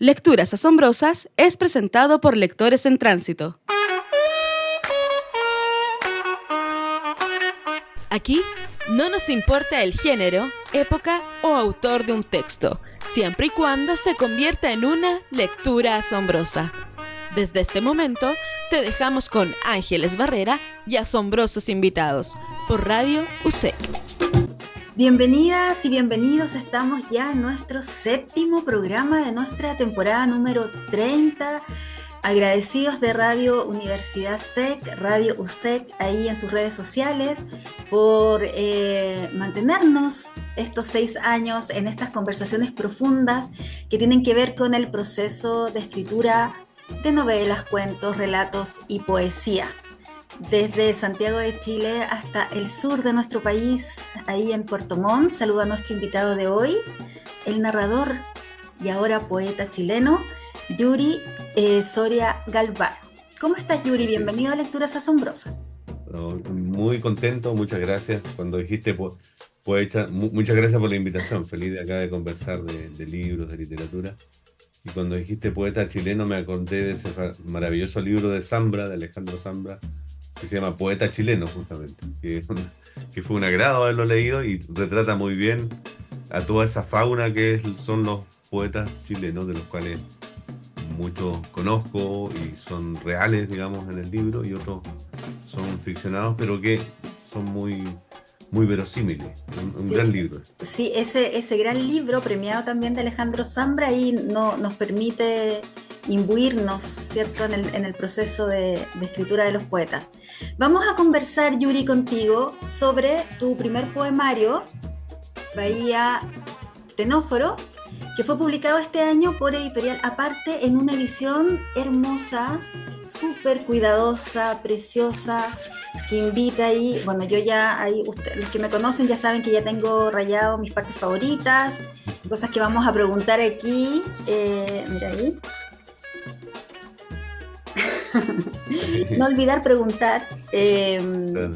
Lecturas Asombrosas es presentado por Lectores en Tránsito. Aquí no nos importa el género, época o autor de un texto, siempre y cuando se convierta en una lectura asombrosa. Desde este momento, te dejamos con Ángeles Barrera y asombrosos invitados por Radio USEC. Bienvenidas y bienvenidos, estamos ya en nuestro séptimo programa de nuestra temporada número 30. Agradecidos de Radio Universidad SEC, Radio USEC, ahí en sus redes sociales, por mantenernos estos 6 años en estas conversaciones profundas que tienen que ver con el proceso de escritura de novelas, cuentos, relatos y poesía. Desde Santiago de Chile hasta el sur de nuestro país, ahí en Puerto Montt, saludo a nuestro invitado de hoy, el narrador y ahora poeta chileno, Yuri Soria Galvar. ¿Cómo estás, Yuri? Bienvenido a Lecturas Asombrosas. Muy contento, muchas gracias. Cuando dijiste poeta, muchas gracias por la invitación. Feliz de acá de conversar de libros, de literatura. Y cuando dijiste poeta chileno me acordé de ese maravilloso libro de Zambra, de Alejandro Zambra, que se llama Poeta Chileno, justamente, que fue un agrado haberlo leído y retrata muy bien a toda esa fauna que son los poetas chilenos, de los cuales muchos conozco y son reales, digamos, en el libro, y otros son ficcionados, pero que son muy verosímiles. Un Sí. gran libro. Sí, ese gran libro premiado también de Alejandro Zambra ahí nos permite imbuirnos, ¿cierto?, en el proceso de escritura de los poetas. Vamos a conversar, Yuri, contigo sobre tu primer poemario, Bahía Tenóforo, que fue publicado este año por Editorial Aparte en una edición hermosa, súper cuidadosa, preciosa, que invita ahí, bueno, yo ya, ahí, los que me conocen ya saben que ya tengo rayado mis partes favoritas, cosas que vamos a preguntar aquí, mira ahí. No olvidar preguntar de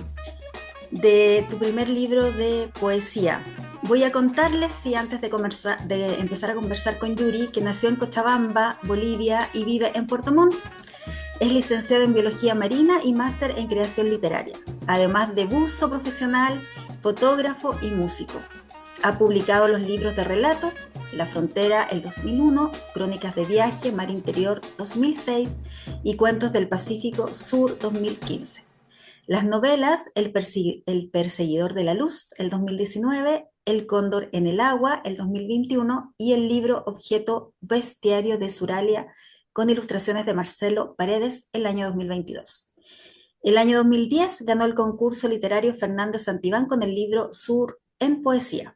tu primer libro de poesía. Voy a contarles, sí, antes de empezar a conversar con Yuri, que nació en Cochabamba, Bolivia, y vive en Puerto Montt. Es licenciado en Biología Marina y máster en Creación Literaria, además de buzo profesional, fotógrafo y músico. Ha publicado los libros de relatos La Frontera, el 2001, Crónicas de Viaje, Mar Interior, 2006 y Cuentos del Pacífico Sur, 2015. Las novelas El Perseguidor de la Luz, el 2019, El Cóndor en el Agua, el 2021, y el libro Objeto Bestiario de Suralia, con ilustraciones de Marcelo Paredes, el año 2022. El año 2010 ganó el concurso literario Fernando Santibán con el libro Sur en Poesía.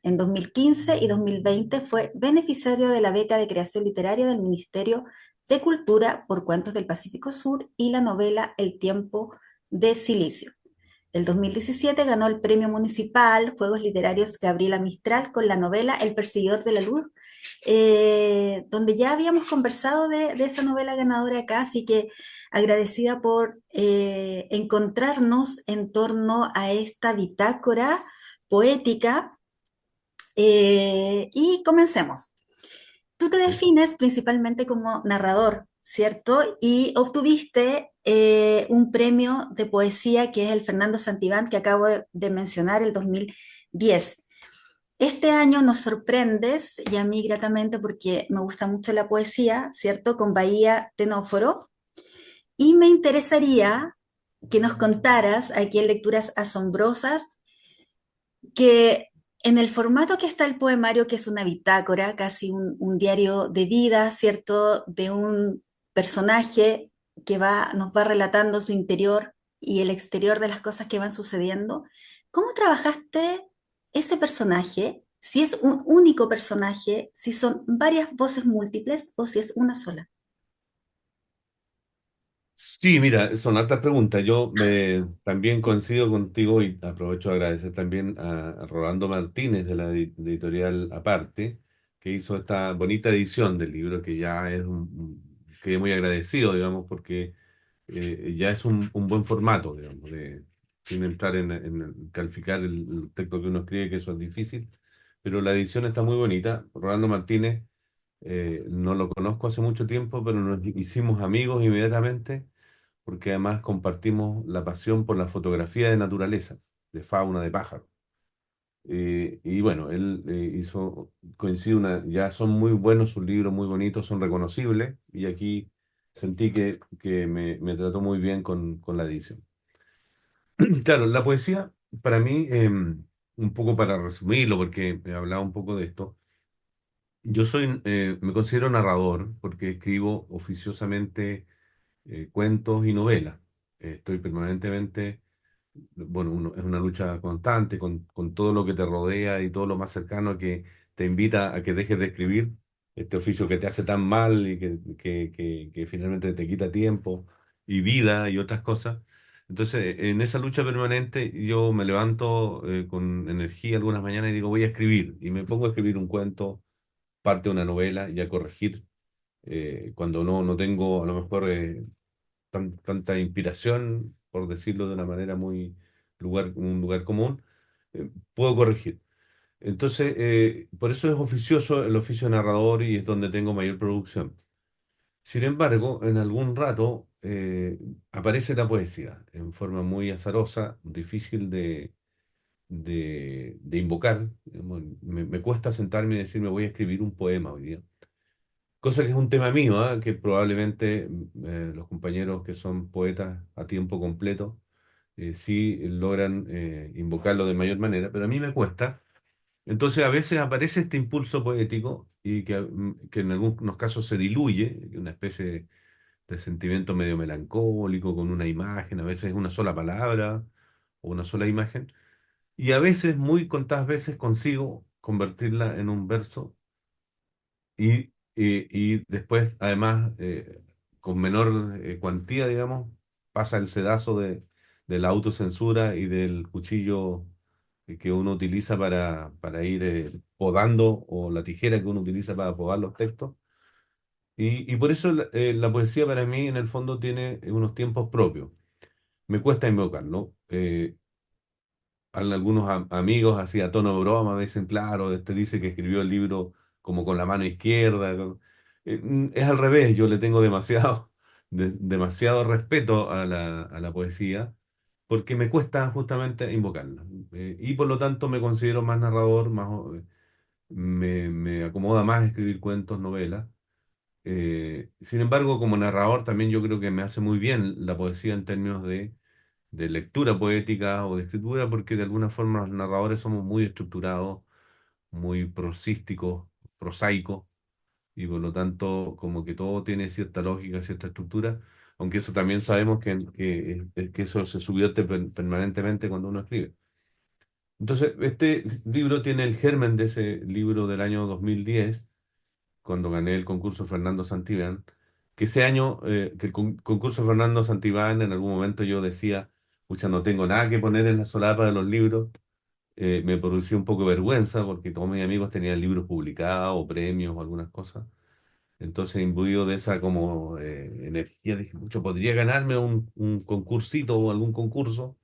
En 2015 y 2020 fue beneficiario de la beca de creación literaria del Ministerio de Cultura por Cuentos del Pacífico Sur y la novela El Tiempo de Silicio. El 2017 ganó el Premio Municipal Juegos Literarios Gabriela Mistral con la novela El Perseguidor de la Luz, donde ya habíamos conversado de esa novela ganadora acá, así que agradecida por encontrarnos en torno a esta bitácora poética. Y comencemos. Tú te defines principalmente como narrador, ¿cierto? Y obtuviste un premio de poesía que es el Fernando Santibán, que acabo de mencionar, el 2010. Este año nos sorprendes, y a mí gratamente porque me gusta mucho la poesía, ¿cierto? Con Bahía Tenóforo. Y me interesaría que nos contaras aquí en Lecturas Asombrosas que en el formato que está el poemario, que es una bitácora, casi un diario de vida, ¿cierto?, de un personaje que nos va relatando su interior y el exterior de las cosas que van sucediendo. ¿Cómo trabajaste ese personaje? Si es un único personaje, si son varias voces múltiples o si es una sola. Sí, mira, son hartas preguntas. Yo también coincido contigo y aprovecho de agradecer también a Rolando Martínez de la editorial Aparte, que hizo esta bonita edición del libro, que ya es quedé muy agradecido, digamos, porque ya es un buen formato, digamos, sin entrar en calificar el texto que uno escribe, que eso es difícil, pero la edición está muy bonita. Rolando Martínez No lo conozco hace mucho tiempo, pero nos hicimos amigos inmediatamente porque además compartimos la pasión por la fotografía de naturaleza, de fauna, de pájaros. Y bueno, él coincide ya son muy buenos sus libros, muy bonitos, son reconocibles, y aquí sentí que me trató muy bien con la edición. Claro, la poesía, para mí, un poco para resumirlo, porque he hablado un poco de esto, me considero narrador porque escribo oficiosamente cuentos y novelas. Estoy permanentemente, bueno, es una lucha constante con todo lo que te rodea y todo lo más cercano que te invita a que dejes de escribir este oficio que te hace tan mal y que finalmente te quita tiempo y vida y otras cosas. Entonces, en esa lucha permanente, yo me levanto con energía algunas mañanas y digo, voy a escribir. Y me pongo a escribir un cuento, parte de una novela y a corregir cuando no tengo a lo mejor tanta inspiración, por decirlo de una manera un lugar común, puedo corregir. Entonces, por eso es oficioso el oficio de narrador y es donde tengo mayor producción. Sin embargo, en algún rato aparece la poesía en forma muy azarosa, difícil de invocar. Me cuesta sentarme y decirme voy a escribir un poema hoy día. Cosa que es un tema mío, ¿ah? Que probablemente los compañeros que son poetas a tiempo completo sí logran invocarlo de mayor manera, pero a mí me cuesta. Entonces a veces aparece este impulso poético y que en algunos casos se diluye, una especie de sentimiento medio melancólico con una imagen, a veces una sola palabra o una sola imagen, y a veces, muy contadas veces, consigo convertirla en un verso y después, además, con menor cuantía, digamos, pasa el sedazo de la autocensura y del cuchillo que uno utiliza para ir podando, o la tijera que uno utiliza para podar los textos. Y por eso la poesía para mí, en el fondo, tiene unos tiempos propios. Me cuesta invocarlo. Algunos amigos, así a tono de broma, me dicen, claro, este dice que escribió el libro como con la mano izquierda. Es al revés, yo le tengo demasiado respeto a la poesía porque me cuesta justamente invocarla. Y por lo tanto me considero más narrador, me acomoda más escribir cuentos, novelas. Sin embargo, como narrador también yo creo que me hace muy bien la poesía en términos de lectura poética o de escritura, porque de alguna forma los narradores somos muy estructurados, muy prosísticos, prosaicos, y por lo tanto como que todo tiene cierta lógica, cierta estructura, aunque eso también sabemos que eso se subvierte permanentemente cuando uno escribe. Entonces, este libro tiene el germen de ese libro del año 2010 cuando gané el concurso Fernando Santibán, que ese año, que el concurso Fernando Santibán, en algún momento yo decía, pucha, no tengo nada que poner en la solapa de los libros. Me producía un poco de vergüenza porque todos mis amigos tenían libros publicados o premios o algunas cosas. Entonces, imbuido de esa como energía, dije, pucha, podría ganarme un concursito o algún concurso.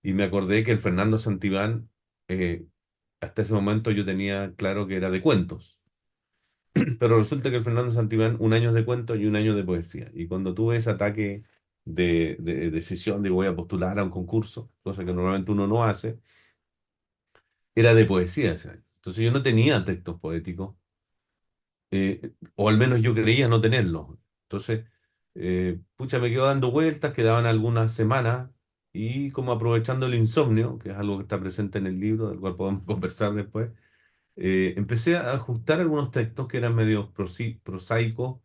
Y me acordé que el Fernando Santibán, eh, hasta ese momento yo tenía claro que era de cuentos. Pero resulta que el Fernando Santibán, un año es de cuento y un año de poesía. Y cuando tuve ese ataque de decisión de voy a postular a un concurso, cosa que normalmente uno no hace, era de poesía ese año. Entonces yo no tenía textos poéticos, o al menos yo creía no tenerlos. Entonces, pucha, me quedo dando vueltas, quedaban algunas semanas, y como aprovechando el insomnio, que es algo que está presente en el libro, del cual podemos conversar después, empecé a ajustar algunos textos que eran medio prosaicos,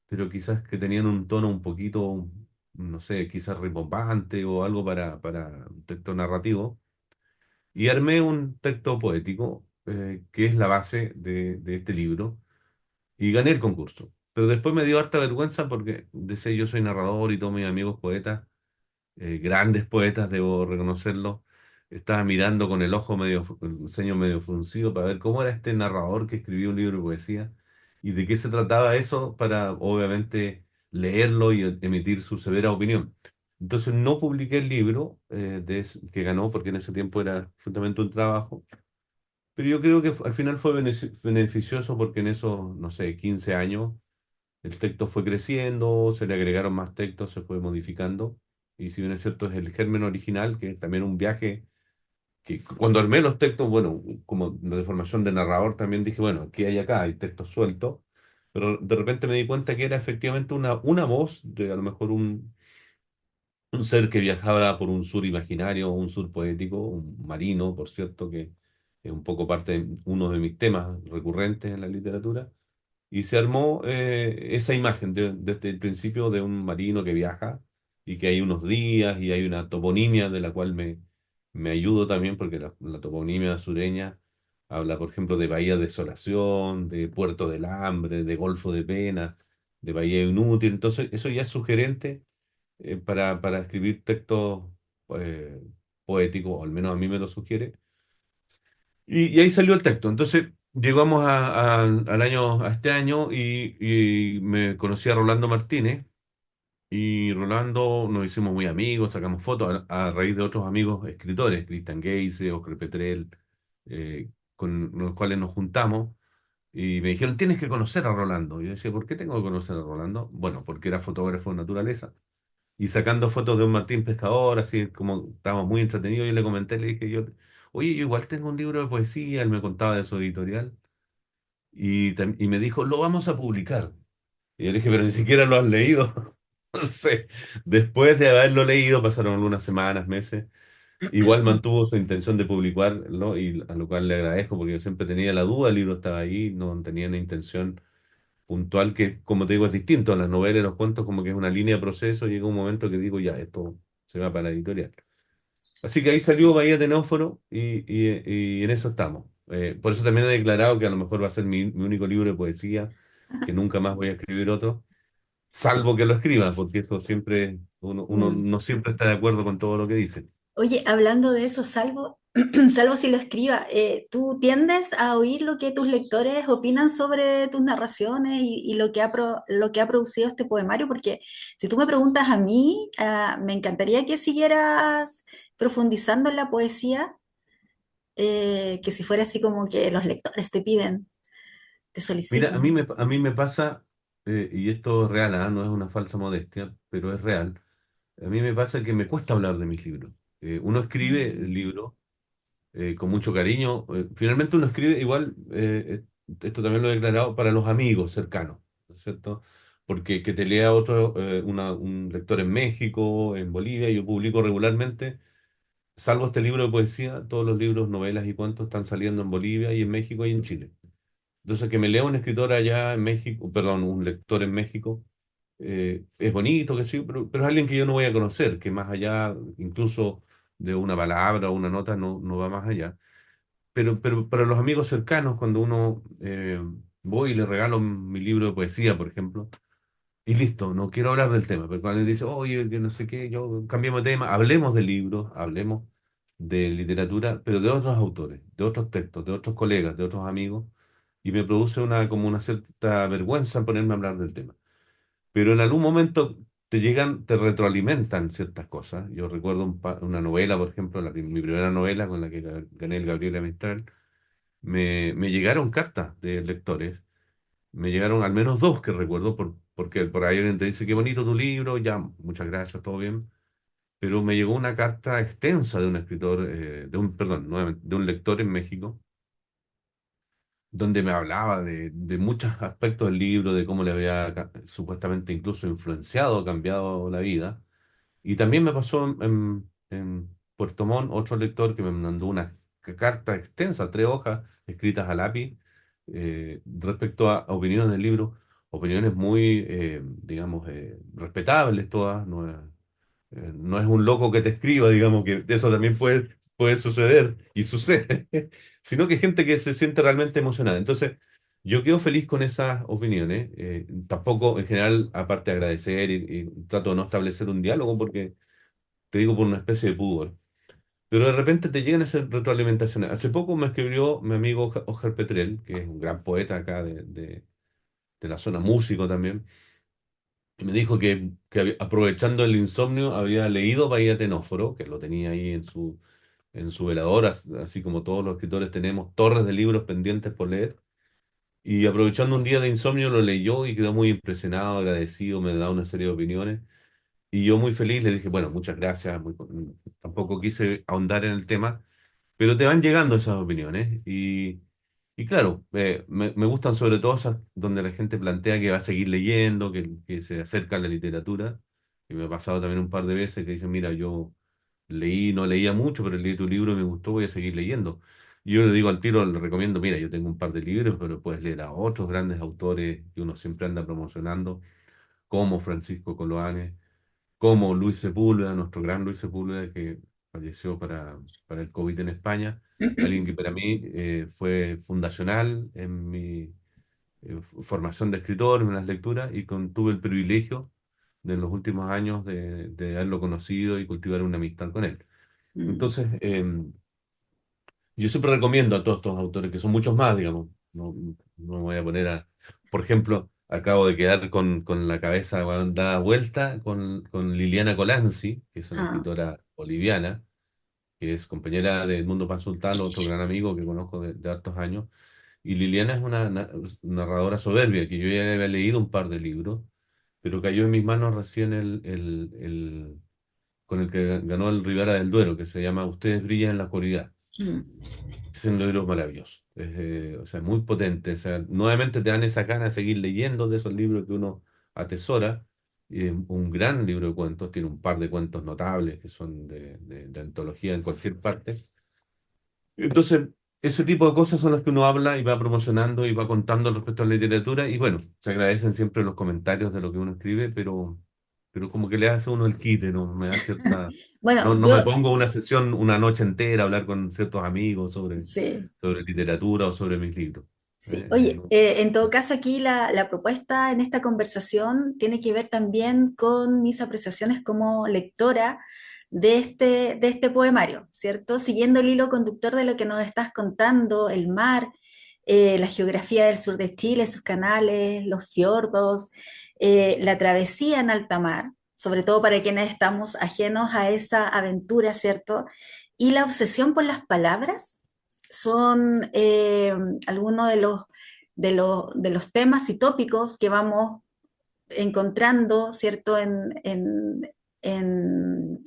pero quizás que tenían un tono un poquito, no sé, quizás rimbombante o algo para un texto narrativo, y armé un texto poético que es la base de este libro, y gané el concurso. Pero después me dio harta vergüenza porque decía yo soy narrador y todos mis amigos poetas, grandes poetas, debo reconocerlo. Estaba mirando con el ojo medio, el ceño medio fruncido para ver cómo era este narrador que escribía un libro de poesía y de qué se trataba eso para, obviamente, leerlo y emitir su severa opinión. Entonces no publiqué el libro que ganó porque en ese tiempo era absolutamente un trabajo, pero yo creo que al final fue beneficioso porque en esos, no sé, 15 años el texto fue creciendo, se le agregaron más textos, se fue modificando. Y si bien es cierto, es el germen original, que es también un viaje que cuando armé los textos, bueno, como de formación de narrador también dije, bueno, ¿qué hay acá? Hay textos sueltos, pero de repente me di cuenta que era efectivamente una voz de a lo mejor un ser que viajaba por un sur imaginario, un sur poético, un marino, por cierto, que es un poco parte de uno de mis temas recurrentes en la literatura. Y se armó esa imagen desde el principio de un marino que viaja y que hay unos días y hay una toponimia de la cual me ayudo también porque la toponimia sureña habla, por ejemplo, de Bahía de Desolación, de Puerto del Hambre, de Golfo de Pena, de Bahía Inútil. Entonces, eso ya es sugerente para escribir textos eh, poéticos, o al menos a mí me lo sugiere. Y ahí salió el texto. Entonces llegamos al año, a este año y me conocí a Rolando Martínez y Rolando nos hicimos muy amigos, sacamos fotos a raíz de otros amigos escritores, Cristian Geise, Oscar Petrel, con los cuales nos juntamos y me dijeron, tienes que conocer a Rolando. Y yo decía, ¿por qué tengo que conocer a Rolando? Bueno, porque era fotógrafo de naturaleza y sacando fotos de un Martín Pescador, así como estábamos muy entretenidos, y le comenté, le dije yo, oye, yo igual tengo un libro de poesía, él me contaba de su editorial, y me dijo, lo vamos a publicar. Y yo le dije, pero ni siquiera lo has leído. No sé, después de haberlo leído, pasaron algunas semanas, meses, igual mantuvo su intención de publicarlo, y a lo cual le agradezco, porque yo siempre tenía la duda, el libro estaba ahí, no tenía una intención puntual que, como te digo, es distinto. En las novelas y los cuentos como que es una línea de proceso, llega un momento que digo, ya, esto se va para la editorial. Así que ahí salió Bahía Tenóforo y en eso estamos. Por eso también he declarado que a lo mejor va a ser mi único libro de poesía, que nunca más voy a escribir otro, salvo que lo escriba, porque eso siempre, uno Mm. no siempre está de acuerdo con todo lo que dice. Oye, hablando de eso, salvo, salvo si lo escriba, ¿tú tiendes a oír lo que tus lectores opinan sobre tus narraciones y lo que lo que ha producido este poemario? Porque si tú me preguntas a mí, me encantaría que siguieras profundizando en la poesía, que si fuera así como que los lectores te piden, te Mira, solicitan. a mí me pasa, y esto es real, no es una falsa modestia, pero es real. A mí me pasa que me cuesta hablar de mis libros. Uno escribe el libro con mucho cariño. Finalmente uno escribe igual, esto también lo he declarado, para los amigos cercanos, ¿no es cierto? Porque que te lea otro, un lector en México, en Bolivia, yo publico regularmente, salvo este libro de poesía, todos los libros, novelas y cuentos están saliendo en Bolivia y en México y en Chile. Entonces, que me lea un escritor allá en México, perdón, un lector en México, es bonito, que sí, pero es alguien que yo no voy a conocer, que más allá incluso de una palabra o una nota no va más allá. Pero para los amigos cercanos, cuando uno voy y le regalo mi libro de poesía, por ejemplo, y listo, no quiero hablar del tema, pero cuando él dice, oye, que no sé qué, yo cambiemos de tema, hablemos de libros, hablemos de literatura, pero de otros autores, de otros textos, de otros colegas, de otros amigos, y me produce como una cierta vergüenza ponerme a hablar del tema. Pero en algún momento te llegan, te retroalimentan ciertas cosas. Yo recuerdo una novela, por ejemplo, mi primera novela con la que gané el Gabriela Mistral, me llegaron cartas de lectores, me llegaron al menos dos que recuerdo, porque por ahí alguien te dice, qué bonito tu libro, ya, muchas gracias, todo bien, pero me llegó una carta extensa de un escritor, perdón, nuevamente, de un lector en México, donde me hablaba de muchos aspectos del libro, de cómo le había supuestamente incluso influenciado, cambiado la vida. Y también me pasó en Puerto Montt, otro lector que me mandó una carta extensa, 3 hojas escritas a lápiz, respecto a opiniones del libro, opiniones muy, digamos, respetables todas. No es un loco que te escriba, digamos, que eso también puede suceder y sucede, sino que gente que se siente realmente emocionada. Entonces, yo quedo feliz con esas opiniones. Tampoco, en general, aparte de agradecer y trato de no establecer un diálogo porque te digo por una especie de pudor. Pero de repente te llegan esas retroalimentaciones. Hace poco me escribió mi amigo Oscar Petrel, que es un gran poeta acá de la zona, músico también, y me dijo que aprovechando el insomnio había leído Bahía Tenóforo, que lo tenía ahí en su... en su velador, así como todos los escritores tenemos torres de libros pendientes por leer. Y aprovechando un día de insomnio lo leyó y quedó muy impresionado, agradecido, me da una serie de opiniones. Y yo muy feliz le dije, bueno, muchas gracias, tampoco quise ahondar en el tema, pero te van llegando esas opiniones. Y claro, me gustan sobre todo esas donde la gente plantea que va a seguir leyendo, que se acerca a la literatura. Y me ha pasado también un par de veces que dicen, mira, yo leí, no leía mucho, pero leí tu libro y me gustó, voy a seguir leyendo. Y yo le digo al tiro, le recomiendo, mira, yo tengo un par de libros, pero puedes leer a otros grandes autores que uno siempre anda promocionando, como Francisco Coloane, como Luis Sepúlveda, nuestro gran Luis Sepúlveda, que falleció para el COVID en España, alguien que para mí fue fundacional en mi formación de escritor, en las lecturas, y tuve el privilegio de en los últimos años de haberlo conocido y cultivar una amistad con él. Mm. Entonces, yo siempre recomiendo a todos estos autores, que son muchos más, digamos, no me voy a poner a, por ejemplo, acabo de quedar con la cabeza dada vuelta con Liliana Colanzi, que es una Ah, escritora boliviana, que es compañera de Edmundo Paz Sultán, otro gran amigo que conozco de hartos años. Y Liliana es una narradora soberbia, que yo ya había leído un par de libros, pero cayó en mis manos recién con el que ganó el Rivera del Duero, que se llama Ustedes brillan en la oscuridad. mm. Es un libro maravilloso, o sea, muy potente. O sea, nuevamente te dan esa gana de seguir leyendo de esos libros que uno atesora. Y es un gran libro de cuentos, tiene un par de cuentos notables que son de antología en cualquier parte. Entonces, ese tipo de cosas son las que uno habla y va promocionando y va contando respecto a la literatura. Y bueno, se agradecen siempre los comentarios de lo que uno escribe, pero como que le hace uno el quite, ¿no? Me da cierta... Bueno, No me yo pongo una sesión una noche entera a hablar con ciertos amigos sí. sobre literatura o sobre mis libros. Sí, oye, No. en todo caso aquí la propuesta en esta conversación tiene que ver también con mis apreciaciones como lectora de este poemario, ¿cierto? Siguiendo el hilo conductor de lo que nos estás contando, el mar, la geografía del sur de Chile, sus canales, los fiordos, la travesía en alta mar, sobre todo para quienes estamos ajenos a esa aventura, ¿cierto? Y la obsesión por las palabras son algunos de los temas y tópicos que vamos encontrando, ¿cierto?, en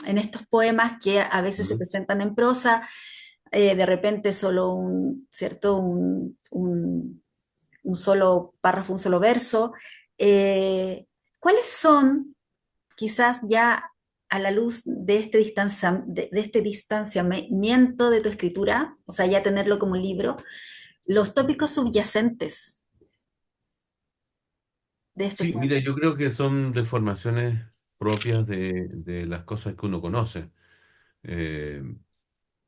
estos poemas que a veces se Ujú. presentan en prosa, de repente solo ¿cierto?, un solo párrafo, un solo verso. ¿Cuáles son, quizás ya a la luz de de este distanciamiento de tu escritura, o sea, ya tenerlo como libro, los tópicos subyacentes de este Sí, poema? mira, yo creo que son deformaciones propias de las cosas que uno conoce. Eh,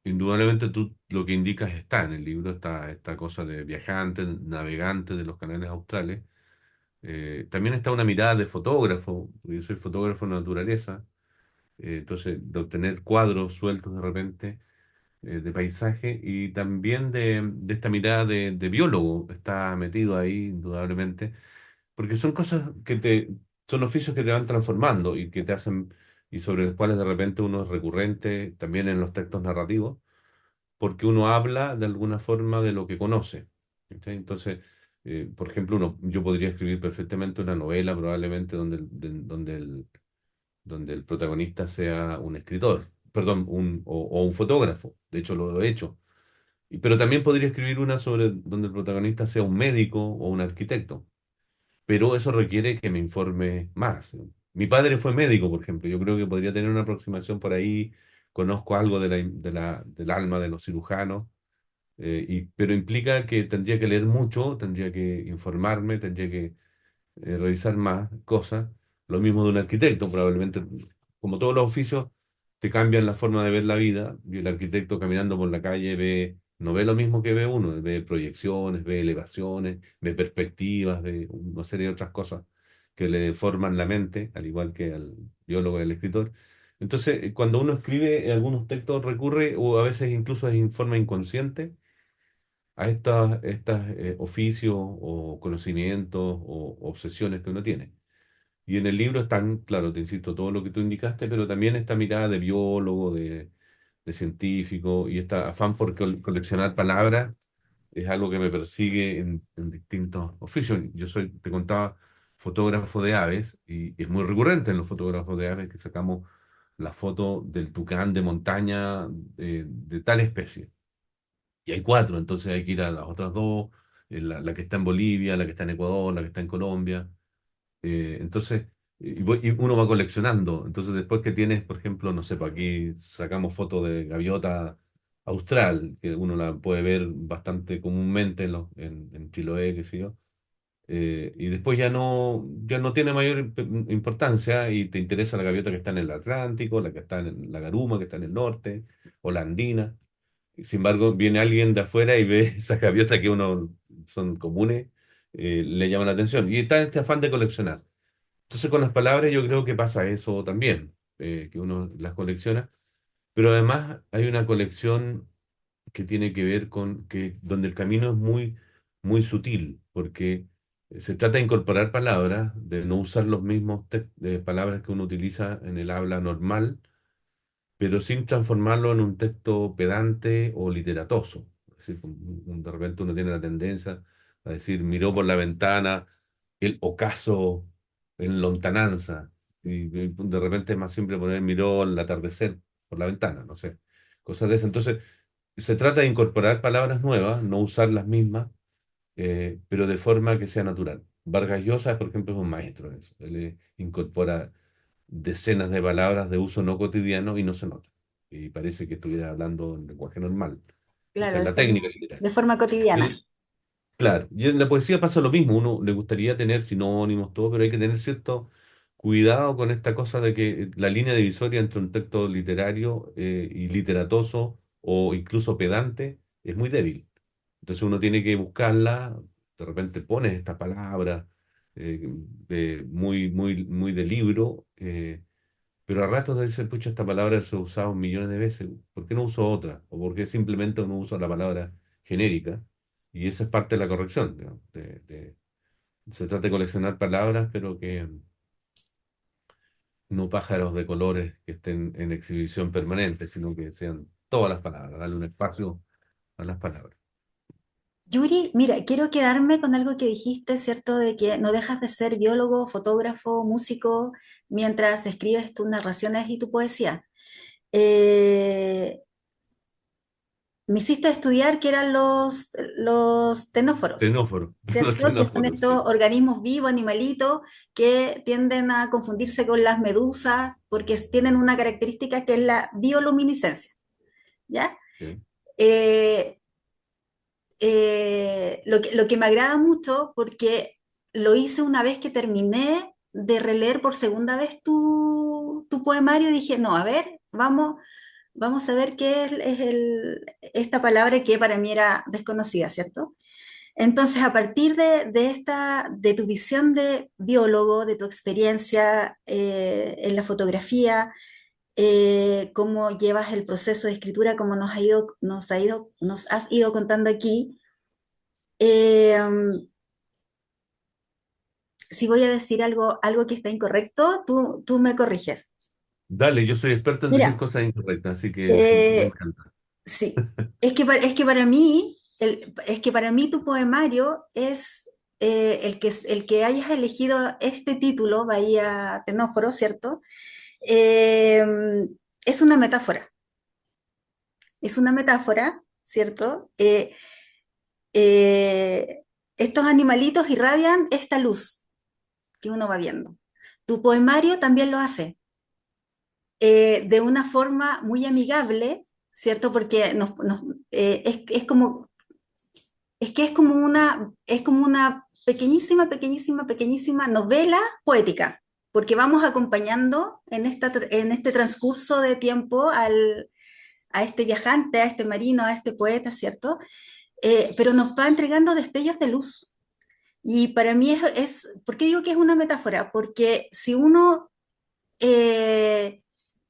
Indudablemente tú lo que indicas está en el libro, está esta cosa de viajante, navegante de los canales australes. También está una mirada de fotógrafo, porque yo soy fotógrafo de naturaleza, entonces de obtener cuadros sueltos de repente de paisaje y también de esta mirada de biólogo, está metido ahí indudablemente, porque son cosas son oficios que te van transformando y que te hacen, y sobre los cuales de repente uno es recurrente también en los textos narrativos porque uno habla de alguna forma de lo que conoce. ¿Cachai? Entonces, por ejemplo, yo podría escribir perfectamente una novela, probablemente donde el protagonista sea un escritor, perdón, o un fotógrafo. De hecho, lo he hecho. Pero también podría escribir una sobre donde el protagonista sea un médico o un arquitecto. Pero eso requiere que me informe más. Mi padre fue médico, por ejemplo. Yo creo que podría tener una aproximación por ahí. Conozco algo del alma de los cirujanos pero implica que tendría que leer mucho, tendría que informarme, tendría que revisar más cosas. Lo mismo de un arquitecto, probablemente, como todos los oficios, te cambian la forma de ver la vida. Y el arquitecto caminando por la calle no ve lo mismo que ve uno, ve proyecciones, ve elevaciones, ve perspectivas, ve una serie de otras cosas que le deforman la mente, al igual que al biólogo y al escritor. Entonces, cuando uno escribe algunos textos recurre, o a veces incluso es en forma inconsciente, a estas oficios o conocimientos o obsesiones que uno tiene. Y en el libro están, claro, te insisto, todo lo que tú indicaste, pero también esta mirada de biólogo, de científico, y este afán por coleccionar palabras es algo que me persigue en distintos oficios. Yo soy, te contaba, fotógrafo de aves, y es muy recurrente en los fotógrafos de aves que sacamos la foto del tucán de montaña de tal especie. Y hay cuatro, entonces hay que ir a las otras dos, la que está en Bolivia, la que está en Ecuador, la que está en Colombia. Entonces, y uno va coleccionando. Entonces, después que tienes, por ejemplo, no sé, pues aquí sacamos fotos de gaviota austral, que uno la puede ver bastante comúnmente en Chiloé, qué sé yo. Y después ya no tiene mayor importancia y te interesa la gaviota que está en el Atlántico, la que está en la Garuma, que está en el norte, o la andina. Sin embargo, viene alguien de afuera y ve esas gaviotas que uno son comunes, le llama la atención. Y está este afán de coleccionar. Entonces, con las palabras yo creo que pasa eso también, que uno las colecciona, pero además hay una colección que tiene que ver con que donde el camino es muy sutil, porque se trata de incorporar palabras, de no usar los mismos palabras que uno utiliza en el habla normal, pero sin transformarlo en un texto pedante o literatoso. Es decir, de repente uno tiene la tendencia a decir, miró por la ventana el ocaso en lontananza, y de repente es más simple poner miró el atardecer por la ventana, no sé, cosas de eso. Entonces, se trata de incorporar palabras nuevas, no usar las mismas, pero de forma que sea natural. Vargas Llosa, por ejemplo, es un maestro de eso. Él incorpora decenas de palabras de uso no cotidiano y no se nota. Y parece que estuviera hablando en lenguaje normal. Esa Claro, es la técnica de literaria. forma cotidiana. Y, claro, y en la poesía pasa lo mismo. Uno le gustaría tener sinónimos, todo, pero hay que tener cierto cuidado con esta cosa de que la línea divisoria entre un texto literario y literatoso o incluso pedante es muy débil. Entonces uno tiene que buscarla, de repente pones esta palabra muy de libro, pero a ratos de decir, pucha, esta palabra se ha usado millones de veces, ¿por qué no uso otra? ¿O por qué simplemente no uso la palabra genérica? Y esa es parte de la corrección, digamos, se trata de coleccionar palabras, pero que no pájaros de colores que estén en exhibición permanente, sino que sean todas las palabras, darle un espacio a las palabras. Yuri, mira, quiero quedarme con algo que dijiste, ¿cierto? De que no dejas de ser biólogo, fotógrafo, músico, mientras escribes tus narraciones y tu poesía. Eh, Me hiciste estudiar que eran los tenóforos, Xenóforo, los ¿cierto? Que son xenóforos, sí. estos organismos vivos, animalitos, que tienden a confundirse con las medusas porque tienen una característica que es la bioluminiscencia, ¿ya? Sí. Eh, lo que me agrada mucho porque lo hice una vez que terminé de releer por segunda vez tu poemario y dije, no, a ver, vamos a ver qué esta palabra que para mí era desconocida, ¿cierto? Entonces, a partir de tu visión de biólogo, de tu experiencia en la fotografía, cómo llevas el proceso de escritura, como nos has ido contando aquí, eh, si voy a decir algo que está incorrecto, tú me corriges. Dale, yo soy experto en decir Mira, cosas incorrectas, así que me eh, encanta. sí, es que para mí, es que para mí tu poemario es el que hayas elegido este título, Bahía Tenóforo, ¿cierto? Eh, es una metáfora, es una metáfora, ¿cierto? Eh, Estos animalitos irradian esta luz que uno va viendo. Tu poemario también lo hace, de una forma muy amigable, ¿cierto? Porque es como, es que es como una pequeñísima novela poética, porque vamos acompañando en este transcurso de tiempo a este viajante, a este marino, a este poeta, ¿cierto? Pero nos va entregando destellos de luz. Y para mí ¿por qué digo que es una metáfora? Porque si uno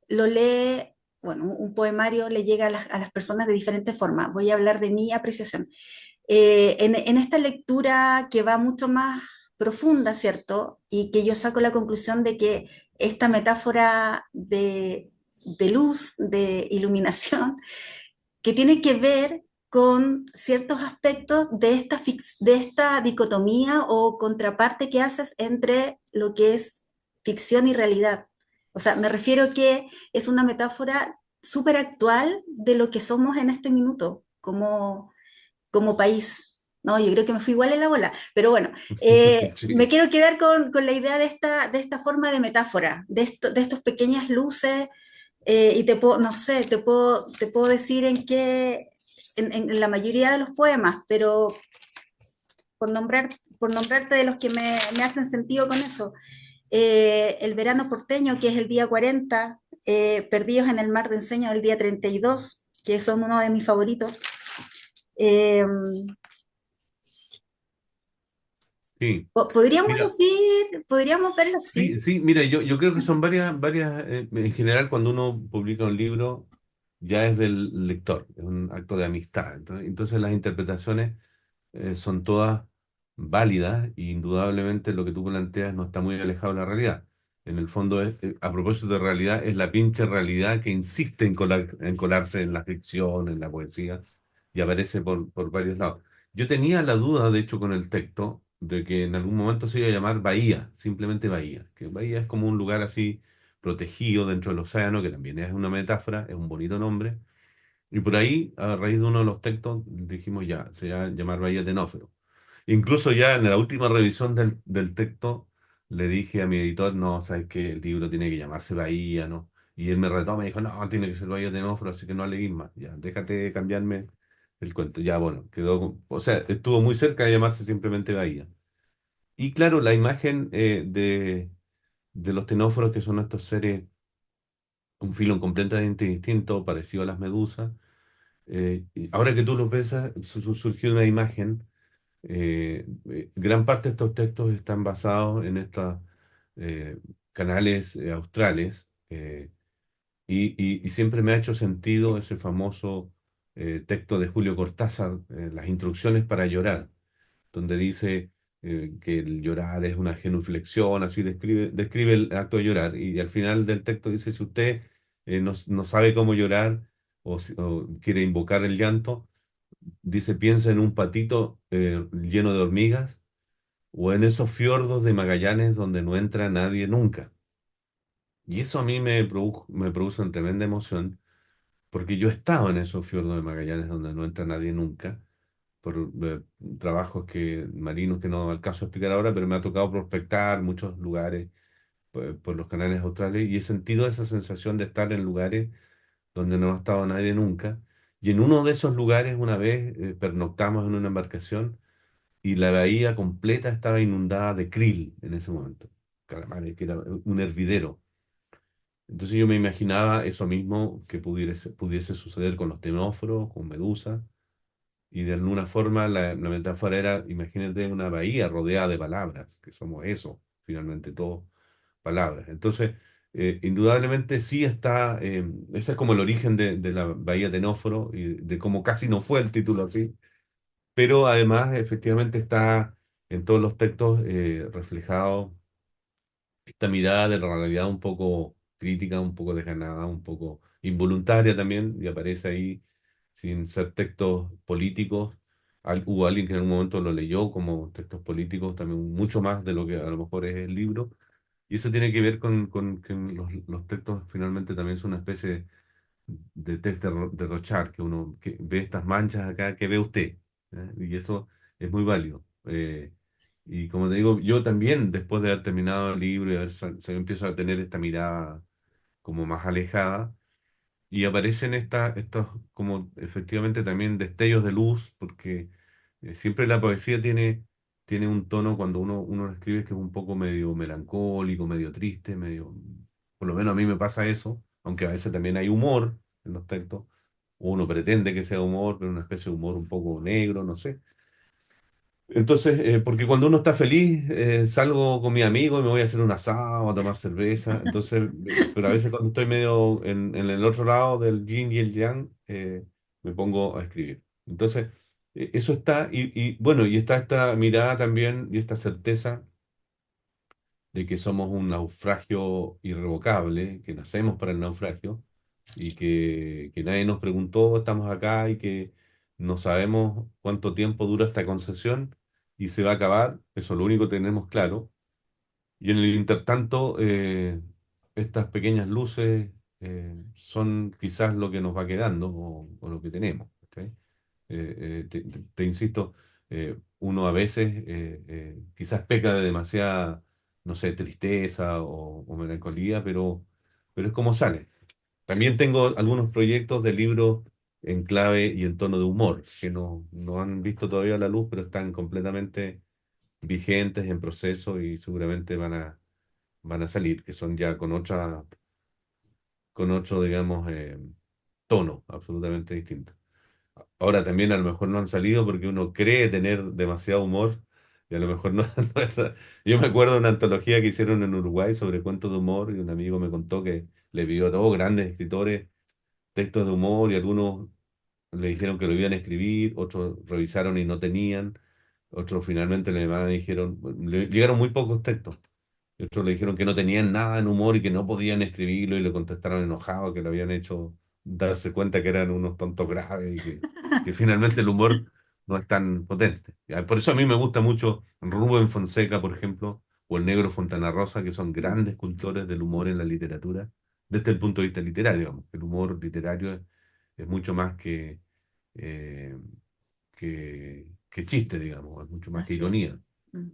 lo lee, bueno, un poemario le llega a las personas de diferentes formas. Voy a hablar de mi apreciación. En esta lectura que va mucho más profunda, ¿cierto? Y que yo saco la conclusión de que esta metáfora de luz, de iluminación, que tiene que ver con ciertos aspectos de esta dicotomía o contraparte que haces entre lo que es ficción y realidad. O sea, me refiero que es una metáfora súper actual de lo que somos en este minuto como país. No, yo creo que me fui igual en la bola, pero bueno, me Sí, quiero quedar con la idea de esta forma de metáfora, de estas pequeñas luces, y te puedo, no sé, te puedo decir en qué, en la mayoría de los poemas, pero por nombrar, por nombrarte de los que me hacen sentido con eso. El verano porteño, que es el día 40, Perdidos en el mar de ensueño del día 32, que son uno de mis favoritos. Eh, sí. Podríamos Mira, decir, podríamos verlo así. sí, sí, mira, yo creo que son varias, en general cuando uno publica un libro ya es del lector, es un acto de amistad. Entonces las interpretaciones son todas válidas y indudablemente lo que tú planteas no está muy alejado de la realidad. En el fondo, a propósito de realidad, es la pinche realidad que insiste en colarse en la ficción, en la poesía, y aparece por varios lados. Yo tenía la duda, de hecho, con el texto, de que en algún momento se iba a llamar Bahía, simplemente Bahía, que Bahía es como un lugar así protegido dentro del océano, que también es una metáfora, es un bonito nombre, y por ahí, a raíz de uno de los textos, dijimos ya, se va a llamar Bahía Tenófero. Incluso ya en la última revisión del texto, le dije a mi editor, no, sabes que el libro tiene que llamarse Bahía, ¿no? Y él me retó, me dijo, no, tiene que ser Bahía Tenófero, así que no leí más. Ya, déjate cambiarme el cuento. Ya, bueno, quedó, o sea, estuvo muy cerca de llamarse simplemente Bahía. Y claro, la imagen de los tenóforos, que son estos seres, un filo completamente distinto, parecido a las medusas. Y ahora que tú lo piensas, surgió una imagen. Gran parte de estos textos están basados en estos canales australes, y siempre me ha hecho sentido ese famoso texto de Julio Cortázar, Las instrucciones para llorar, donde dice que el llorar es una genuflexión, así describe el acto de llorar, y al final del texto dice, si usted no sabe cómo llorar o quiere invocar el llanto, dice, piensa en un patito lleno de hormigas o en esos fiordos de Magallanes donde no entra nadie nunca. Y eso a mí me produce una tremenda emoción porque yo he estado en esos fiordos de Magallanes donde no entra nadie nunca por trabajos marinos que no alcanzo a explicar ahora, pero me ha tocado prospectar muchos lugares por los canales australes y he sentido esa sensación de estar en lugares donde no ha estado nadie nunca. Y en uno de esos lugares una vez pernoctamos en una embarcación y la bahía completa estaba inundada de krill en ese momento. Calamares, que era un hervidero. Entonces yo me imaginaba eso mismo que pudiese suceder con los tenóforos, con Medusa, y de alguna forma la metáfora era, imagínate una bahía rodeada de palabras, que somos eso, finalmente todos palabras. Entonces, indudablemente sí está, ese es como el origen de la bahía Tenóforo y de cómo casi no fue el título así, pero además efectivamente está en todos los textos reflejado esta mirada de la realidad un poco crítica, un poco desganada, un poco involuntaria también, y aparece ahí sin ser textos políticos. Hubo alguien que en algún momento lo leyó como textos políticos, también mucho más de lo que a lo mejor es el libro. Y eso tiene que ver con que los textos finalmente también son una especie de test de Rorschach, que uno ve estas manchas acá, que ve usted? Y eso es muy válido. Y como te digo, yo también, después de haber terminado el libro y haber empiezo a tener esta mirada como más alejada, y aparecen estos como efectivamente también destellos de luz, porque siempre la poesía tiene un tono cuando uno lo escribe que es un poco medio melancólico, medio triste, medio, por lo menos a mí me pasa eso, aunque a veces también hay humor en los textos, o uno pretende que sea humor, pero una especie de humor un poco negro, no sé. Entonces, porque cuando uno está feliz, salgo con mi amigo y me voy a hacer un asado, a tomar cerveza. Entonces, pero a veces cuando estoy medio en el otro lado del yin y el yang, me pongo a escribir. Entonces, eso está, y bueno, y está esta mirada también y esta certeza de que somos un naufragio irrevocable, que nacemos para el naufragio, y que nadie nos preguntó, estamos acá y que no sabemos cuánto tiempo dura esta concesión y se va a acabar, eso es lo único que tenemos claro. Y en el intertanto, estas pequeñas luces son quizás lo que nos va quedando o lo que tenemos. ¿Cachai? Te insisto, uno a veces quizás peca de demasiada, no sé, tristeza o melancolía, pero es como sale. También tengo algunos proyectos de libros en clave y en tono de humor, que no han visto todavía la luz, pero están completamente vigentes en proceso y seguramente van a salir, que son ya con otro, digamos, tono absolutamente distinto. Ahora también a lo mejor no han salido porque uno cree tener demasiado humor y a lo mejor no, no es- Yo me acuerdo de una antología que hicieron en Uruguay sobre cuentos de humor y un amigo me contó que le pidió a todos grandes escritores textos de humor y algunos le dijeron que lo iban a escribir, otros revisaron y no tenían, otros finalmente le llamaron y dijeron, llegaron muy pocos textos. Y otros le dijeron que no tenían nada en humor y que no podían escribirlo y le contestaron enojados que le habían hecho darse cuenta que eran unos tontos graves y que finalmente el humor no es tan potente. Ya, por eso a mí me gusta mucho Rubén Fonseca, por ejemplo, o el Negro Fontana Rosa, que son grandes cultores del humor en la literatura, desde el punto de vista literario, digamos. El humor literario es mucho más eh, que chiste, digamos, es mucho más que Así es. ironía. Mm.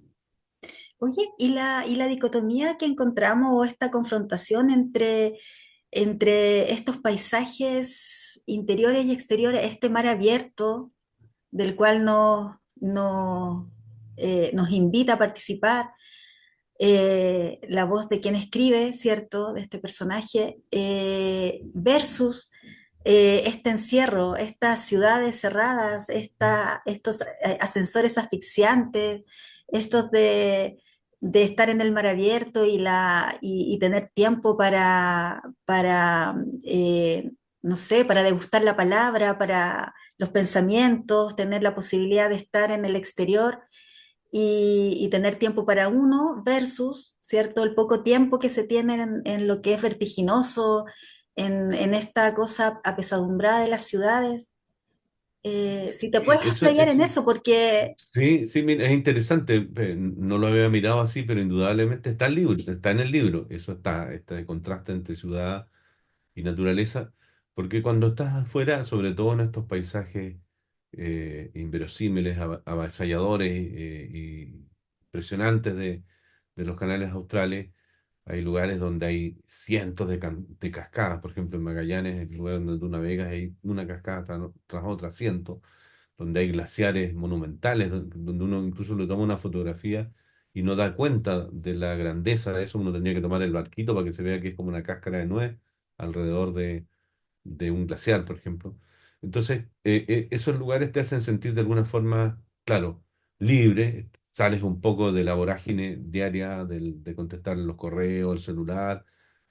Oye, y la dicotomía que encontramos o esta confrontación entre estos paisajes interiores y exteriores, este mar abierto del cual nos invita a participar, la voz de quien escribe, ¿cierto?, de este personaje, versus este encierro, estas ciudades cerradas, estos ascensores asfixiantes, estos de estar en el mar abierto y tener tiempo no sé, para degustar la palabra, para los pensamientos, tener la posibilidad de estar en el exterior y tener tiempo para uno versus, ¿cierto?, el poco tiempo que se tiene en lo que es vertiginoso, en esta cosa apesadumbrada de las ciudades. Si te Sí, puedes explayar en eso, porque sí, sí, mira, es interesante, no lo había mirado así, pero indudablemente está el libro, está en el libro, eso está, este contraste entre ciudad y naturaleza, porque cuando estás afuera, sobre todo en estos paisajes inverosímiles, avasalladores y impresionantes de los canales australes, hay lugares donde hay cientos de cascadas, por ejemplo en Magallanes, el lugar donde tú navegas, hay una cascada tras otra, cientos donde hay glaciares monumentales, donde uno incluso le toma una fotografía y no da cuenta de la grandeza de eso, uno tendría que tomar el barquito para que se vea que es como una cáscara de nuez alrededor de un glaciar, por ejemplo. Entonces, esos lugares te hacen sentir de alguna forma, claro, libre, sales un poco de la vorágine diaria de contestar los correos, el celular,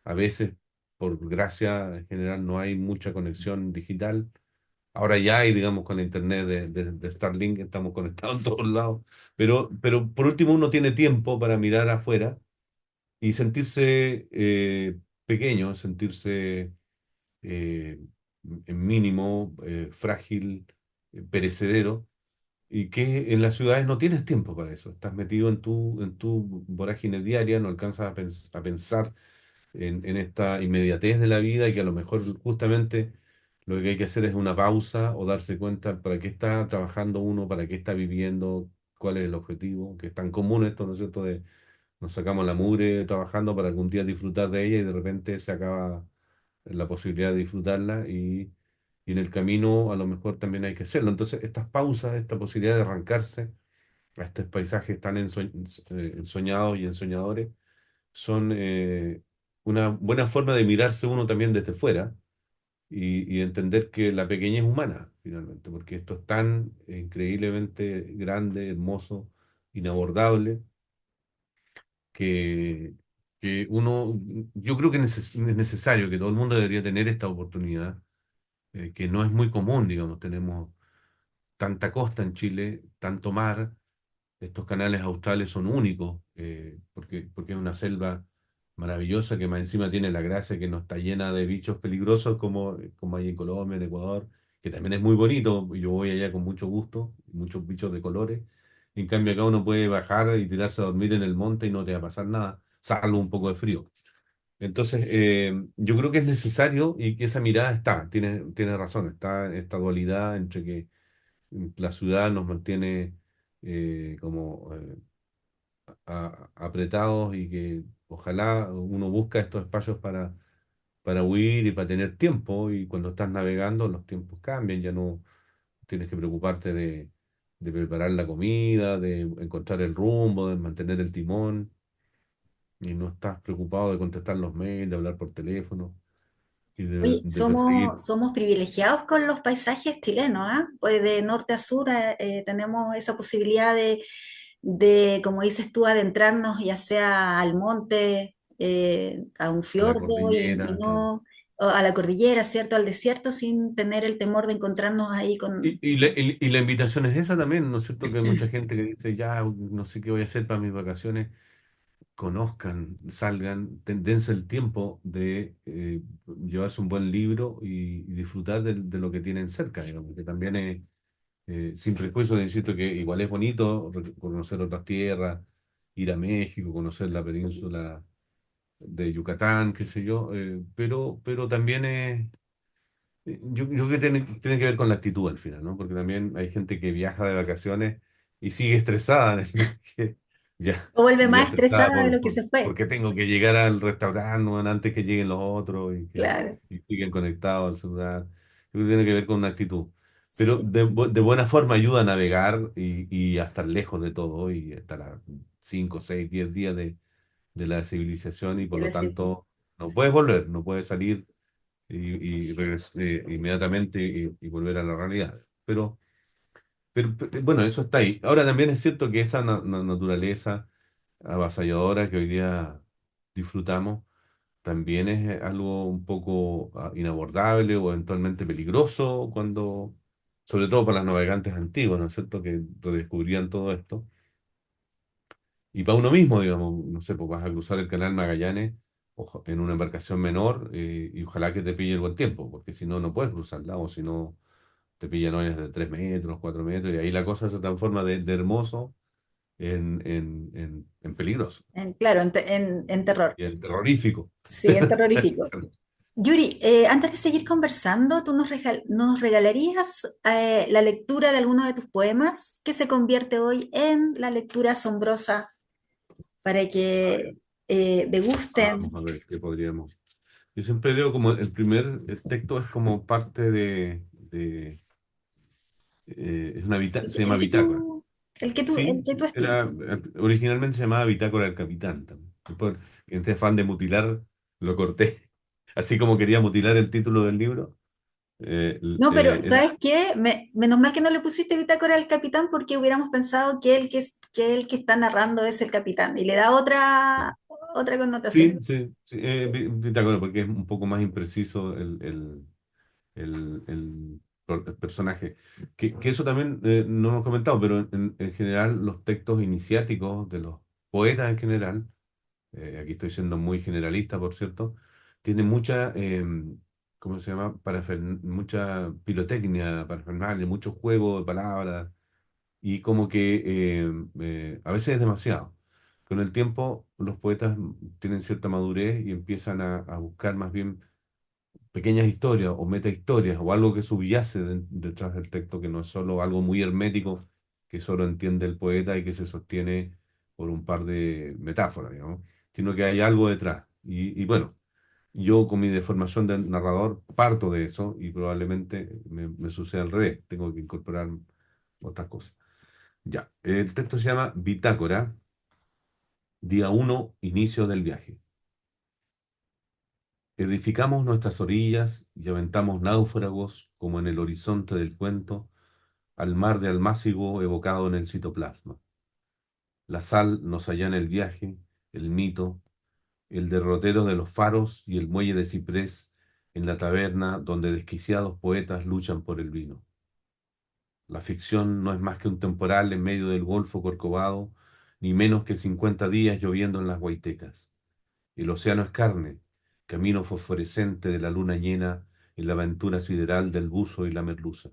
a veces, por gracia en general, no hay mucha conexión digital. Ahora ya hay, digamos, con la internet de Starlink, estamos conectados en todos lados, pero por último uno tiene tiempo para mirar afuera y sentirse pequeño, sentirse eh, mínimo, frágil, perecedero, y que en las ciudades no tienes tiempo para eso. Estás metido en tu vorágine diaria, no alcanzas a pensar en esta inmediatez de la vida y que a lo mejor justamente lo que hay que hacer es una pausa o darse cuenta para qué está trabajando uno, para qué está viviendo, cuál es el objetivo, que es tan común esto, ¿no es cierto? De nos sacamos la mugre trabajando para algún día disfrutar de ella y de repente se acaba la posibilidad de disfrutarla y en el camino a lo mejor también hay que hacerlo. Entonces, estas pausas, esta posibilidad de arrancarse a estos paisajes tan ensoñados y ensoñadores, son una buena forma de mirarse uno también desde fuera y entender que la pequeñez es humana, finalmente, porque esto es tan increíblemente grande, hermoso, inabordable que, que uno, yo creo que es necesario, que todo el mundo debería tener esta oportunidad, que no es muy común, digamos, tenemos tanta costa en Chile, tanto mar, estos canales australes son únicos, porque es una selva maravillosa que más encima tiene la gracia que no está llena de bichos peligrosos como hay en Colombia, en Ecuador, que también es muy bonito. Yo voy allá con mucho gusto, muchos bichos de colores. En cambio, acá uno puede bajar y tirarse a dormir en el monte y no te va a pasar nada, salvo un poco de frío. Entonces, yo creo que es necesario y que esa mirada está, tiene razón, está esta dualidad entre que la ciudad nos mantiene como apretados y que ojalá uno busca estos espacios para huir y para tener tiempo y cuando estás navegando los tiempos cambian, ya no tienes que preocuparte de preparar la comida, de encontrar el rumbo, de mantener el timón y no estás preocupado de contestar los mails, de hablar por teléfono y Oye, de perseguir. somos privilegiados con los paisajes chilenos, ¿ah? Pues de norte a sur tenemos esa posibilidad como dices tú, adentrarnos ya sea al monte, a un A la fiordo y cordillera, claro. no o a la cordillera, ¿cierto? Al desierto sin tener el temor de encontrarnos ahí con... Y la invitación es esa también, ¿no es cierto? Que hay mucha gente que dice, ya, no sé qué voy a hacer para mis vacaciones. Conozcan, salgan, dense el tiempo de llevarse un buen libro y disfrutar de lo que tienen cerca, digamos, que también es, sin prejuicio, insisto que igual es bonito conocer otras tierras, ir a México, conocer la península de Yucatán, qué sé yo, pero también es, yo creo que tiene que ver con la actitud al final, ¿no? Porque también hay gente que viaja de vacaciones y sigue estresada, que ya, O vuelve ya más estresada estresada de lo que se fue. porque tengo que llegar al restaurante ¿no? antes que lleguen los otros Claro, y siguen conectados al celular. Yo creo que tiene que ver con una actitud. Pero sí, de buena forma ayuda a navegar y a estar lejos de todo y estar a 5, 6, 10 días de la civilización y por de lo la civilización. tanto no puedes volver, no puedes salir inmediatamente y volver a la realidad. Bueno, eso está ahí. Ahora también es cierto que esa naturaleza avasalladora que hoy día disfrutamos también es algo un poco inabordable o eventualmente peligroso cuando, sobre todo para los navegantes antiguos, ¿no es cierto?, que redescubrían todo esto. Y para uno mismo, digamos, no sé, pues vas a cruzar el canal Magallanes en una embarcación menor y ojalá que te pille el buen tiempo, porque si no, no puedes cruzarla o si no, te pillan olas de 3 metros, 4 metros y ahí la cosa se transforma de hermoso en peligroso Claro, en terror. y en terrorífico. Sí, en terrorífico. Yuri, antes de seguir conversando, ¿tú nos regalarías la lectura de alguno de tus poemas que se convierte hoy en la lectura asombrosa para A ver, que vamos degusten? a ver qué podríamos. Yo siempre digo como el texto es como parte es una se llama El que bitácora. tú, el Sí, que tú era, estimas. originalmente se llamaba Bitácora del Capitán también. Después, en este afán de mutilar, lo corté. Así como quería mutilar el título del libro, No, pero era, ¿sabes qué? Menos mal que no le pusiste bitácora al capitán porque hubiéramos pensado que el que está narrando es el capitán y le da otra connotación. sí, sí, sí, bitácora, porque es un poco más impreciso el personaje. Que eso también no hemos comentado, pero en general los textos iniciáticos de los poetas en general, aquí estoy siendo muy generalista, por cierto, tiene mucha, ¿cómo se llama? Mucha pirotecnia, parafernalia, mucho juego de palabras, y como que a veces es demasiado. Con el tiempo, los poetas tienen cierta madurez y empiezan a buscar más bien pequeñas historias o metahistorias o algo que subyace detrás del texto, que no es solo algo muy hermético que solo entiende el poeta y que se sostiene por un par de metáforas, digamos, sino que hay algo detrás. Y bueno, yo con mi deformación de narrador parto de eso y probablemente me suceda al revés, tengo que incorporar otras cosas. Ya, el texto se llama Bitácora, día uno, inicio del viaje. Edificamos nuestras orillas y aventamos náufragos como en el horizonte del cuento, al mar de Almácigo evocado en el citoplasma. La sal nos allana el viaje, el mito, el derrotero de los faros y el muelle de ciprés en la taberna donde desquiciados poetas luchan por el vino. La ficción no es más que un temporal en medio del Golfo Corcovado, ni menos que 50 días lloviendo en las Guaitecas. El océano es carne, camino fosforescente de la luna llena en la aventura sideral del buzo y la merluza.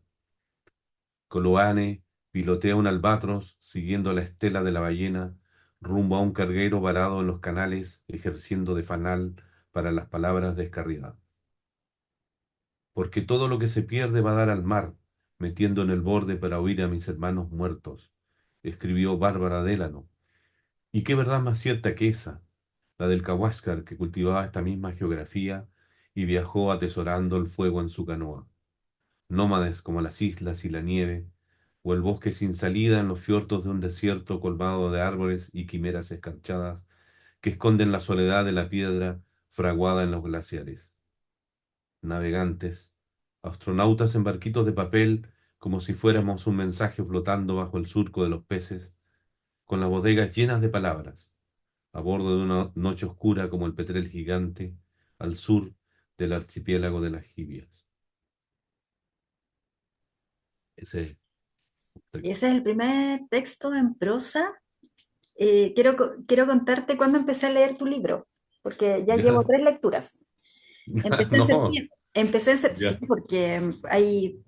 Coloane pilotea un albatros siguiendo la estela de la ballena rumbo a un carguero varado en los canales ejerciendo de fanal para las palabras descarriadas. Porque todo lo que se pierde va a dar al mar, metiendo en el borde para oír a mis hermanos muertos, escribió Bárbara Délano. ¿Y qué verdad más cierta que esa, la del Cahuáscar que cultivaba esta misma geografía y viajó atesorando el fuego en su canoa? Nómades como las islas y la nieve, o el bosque sin salida en los fiordos de un desierto colmado de árboles y quimeras escarchadas que esconden la soledad de la piedra fraguada en los glaciares. Navegantes, astronautas en barquitos de papel, como si fuéramos un mensaje flotando bajo el surco de los peces, con las bodegas llenas de palabras, a bordo de una noche oscura como el Petrel gigante, al sur del archipiélago de las Gibias. Ese es. Ese es el primer texto en prosa. Quiero contarte cuándo empecé a leer tu libro, porque ya llevo Ya, 3 lecturas. Empecé en no, septiembre. Sí, ya. porque ahí